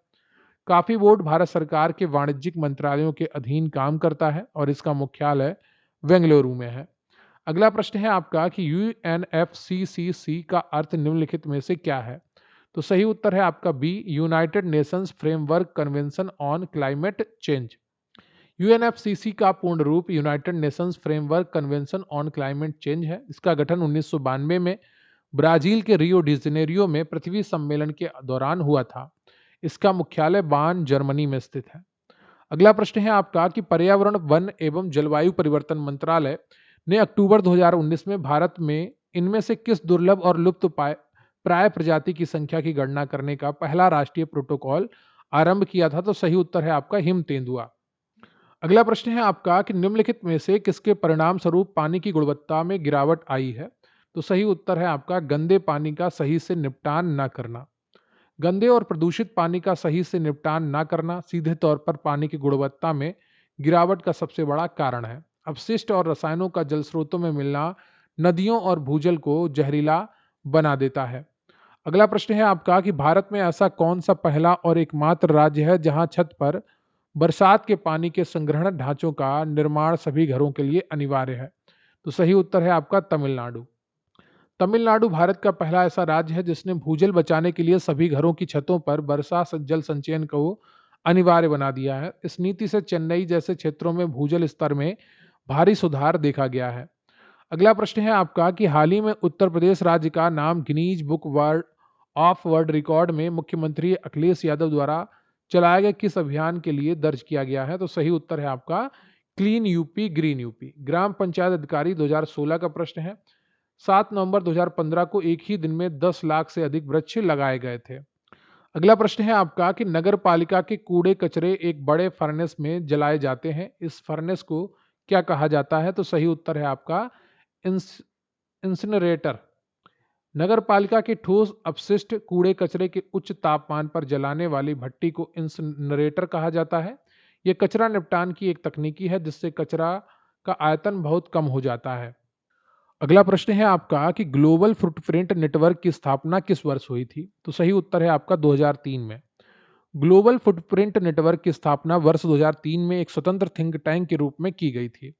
कॉफी बोर्ड भारत सरकार के वाणिज्यिक मंत्रालयों के अधीन काम करता है और इसका मुख्यालय बेंगलुरु में है। अगला प्रश्न है आपका कि यूएनएफसीसीसी का अर्थ निम्नलिखित में से क्या है? तो सही उत्तर है आपका बी, United Nations framework convention on climate change. UNFCC का पूर्ण रूप United Nations framework convention on climate change है। इसका गठन 1992 में ब्राजील के रियो डी जेनेरियो में पृथ्वी सम्मेलन के दौरान हुआ था। इसका मुख्यालय बार्न, जर्मनी में स्थित है। अगला प्रश्न है आपका कि पर्यावरण, वन एवं जलवायु परिवर्तन मंत्रालय ने अक्टूबर 2019 में भारत में इनमें से किस दुर्लभ और लुप्त प्राय प्रजाति की संख्या की गणना करने का पहला राष्ट्रीय प्रोटोकॉल आरंभ किया था? तो सही उत्तर है आपका हिम तेंदुआ। अगला प्रश्न है आपका कि निम्नलिखित में से किसके परिणाम स्वरूप पानी की गुणवत्ता में गिरावट आई है? तो सही उत्तर है आपका गंदे पानी का सही से निपटान न करना। गंदे और प्रदूषित पानी का सही से निपटान न करना सीधे तौर पर पानी की गुणवत्ता में गिरावट का सबसे बड़ा कारण है। अपशिष्ट और रसायनों का जल स्रोतों में मिलना नदियों और भूजल को जहरीला बना देता है। अगला प्रश्न है आपका कि भारत में ऐसा कौन सा पहला और एकमात्र राज्य है जहां छत पर बरसात के पानी के संग्रहण ढांचों का निर्माण सभी घरों के लिए अनिवार्य है? तो सही उत्तर है आपका तमिलनाडु। तमिलनाडु भारत का पहला ऐसा राज्य है जिसने भूजल बचाने के लिए सभी घरों की छतों पर वर्षा जल संचयन को अनिवार्य बना दिया है। इस नीति से चेन्नई जैसे क्षेत्रों में भूजल स्तर में भारी सुधार देखा गया है। अगला प्रश्न है आपका कि हाल ही में उत्तर प्रदेश राज्य का नाम Guinness book world of world record में मुख्यमंत्री अखिलेश यादव द्वारा चलाए गए किस अभियान के लिए दर्ज किया गया है? तो सही उत्तर है आपका क्लीन यूपी ग्रीन यूपी। ग्राम पंचायत अधिकारी 2016 का प्रश्न है। 7 नवंबर 2015 को एक ही दिन में 10 लाख से अधिक वृक्ष लगाए गए थे। अगला प्रश्न है आपका कि नगर पालिका के कूड़े कचरे एक बड़े फर्नेस में जलाए जाते हैं। इस फर्नेस को क्या कहा जाता है? तो सही उत्तर है आपका इंसिनरेटर। नगर पालिका के ठोस अपशिष्ट कूड़े कचरे के उच्च तापमान पर जलाने वाली भट्टी को इंसिनरेटर कहा जाता है। यह कचरा निपटान की एक तकनीकी है जिससे कचरा का आयतन बहुत कम हो जाता है। अगला प्रश्न है आपका कि ग्लोबल फुटप्रिंट नेटवर्क की स्थापना किस वर्ष हुई थी? तो सही उत्तर है आपका 2003 में। ग्लोबल फुटप्रिंट नेटवर्क की स्थापना वर्ष 2003 में एक स्वतंत्र थिंक टैंक के रूप में की गई थी।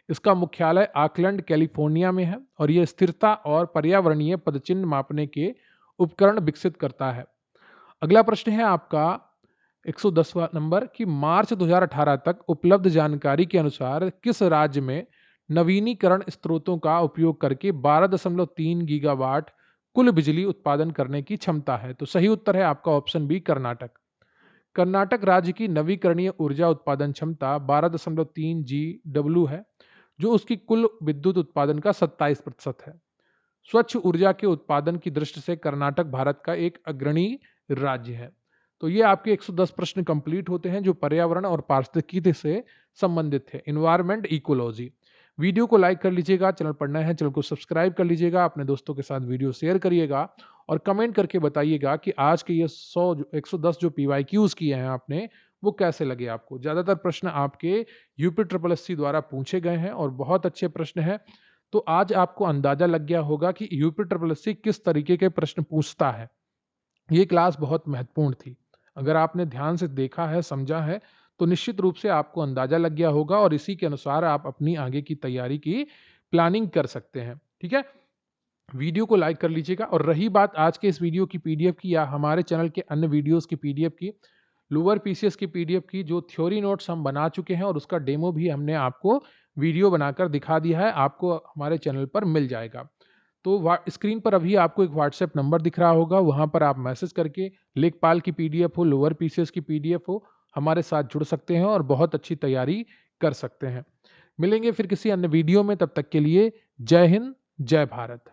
इसका मुख्यालय ऑकलैंड कैलिफोर्निया में है और यह स्थिरता और पर्यावरणीय पदचिह्न मापने के उपकरण विकसित करता है। अगला प्रश्न है आपका 110वां नंबर कि मार्च 2018 तक उपलब्ध जानकारी के अनुसार किस राज्य में नवीनीकरण स्रोतों का उपयोग करके 12.3 गीगावाट कुल बिजली उत्पादन करने की क्षमता है? तो सही उत्तर है आपका ऑप्शन बी कर्नाटक। कर्नाटक राज्य की नवीकरणीय ऊर्जा उत्पादन क्षमता 12.3 GW है, जो उसकी कुल विद्युत उत्पादन का 27% है। स्वच्छ ऊर्जा के उत्पादन की दृष्टि से कर्नाटक भारत का एक अग्रणी राज्य है। तो ये आपके 110 प्रश्न कंप्लीट होते हैं जो पर्यावरण और पारिस्थितिकी से संबंधित है, इन्वायरमेंट इकोलॉजी। वीडियो को लाइक कर लीजिएगा, चैनल पर नए हैं चैनल को सब्सक्राइब कर लीजिएगा, अपने दोस्तों के साथ वीडियो शेयर करिएगा और कमेंट करके बताइएगा कि आज के ये 110 जो PYQs किए हैं आपने वो कैसे लगे आपको। ज़्यादातर प्रश्न आपके UPSSC द्वारा पूछे गए हैं और बहुत अच्छे प्रश्न हैं। तो आज आपको अंदाजा लग गया होगा कि UPSSC किस तरीके के प्रश्न पूछता है। ये क्लास बहुत महत्वपूर्ण थी। अगर आपने ध्यान से देखा है, समझा है, तो निश्चित रूप से आपको अंदाजा लग गया होगा और इसी के अनुसार आप अपनी आगे की तैयारी की प्लानिंग कर सकते हैं। ठीक है, वीडियो को लाइक कर लीजिएगा। और रही बात आज के इस वीडियो की PDF की या हमारे चैनल के अन्य वीडियोस की PDF की, लोअर PCS की PDF की जो थ्योरी नोट्स हम बना चुके हैं और उसका डेमो भी हमने आपको वीडियो बनाकर दिखा दिया है, आपको हमारे चैनल पर मिल जाएगा। तो स्क्रीन पर अभी आपको एक WhatsApp नंबर दिख रहा होगा, वहां पर आप मैसेज करके लेखपाल की PDF हो, लोअर PCS की PDF हो, हमारे साथ जुड़ सकते हैं और बहुत अच्छी तैयारी कर सकते हैं। मिलेंगे फिर किसी अन्य वीडियो में, तब तक के लिए जय हिंद, जय भारत।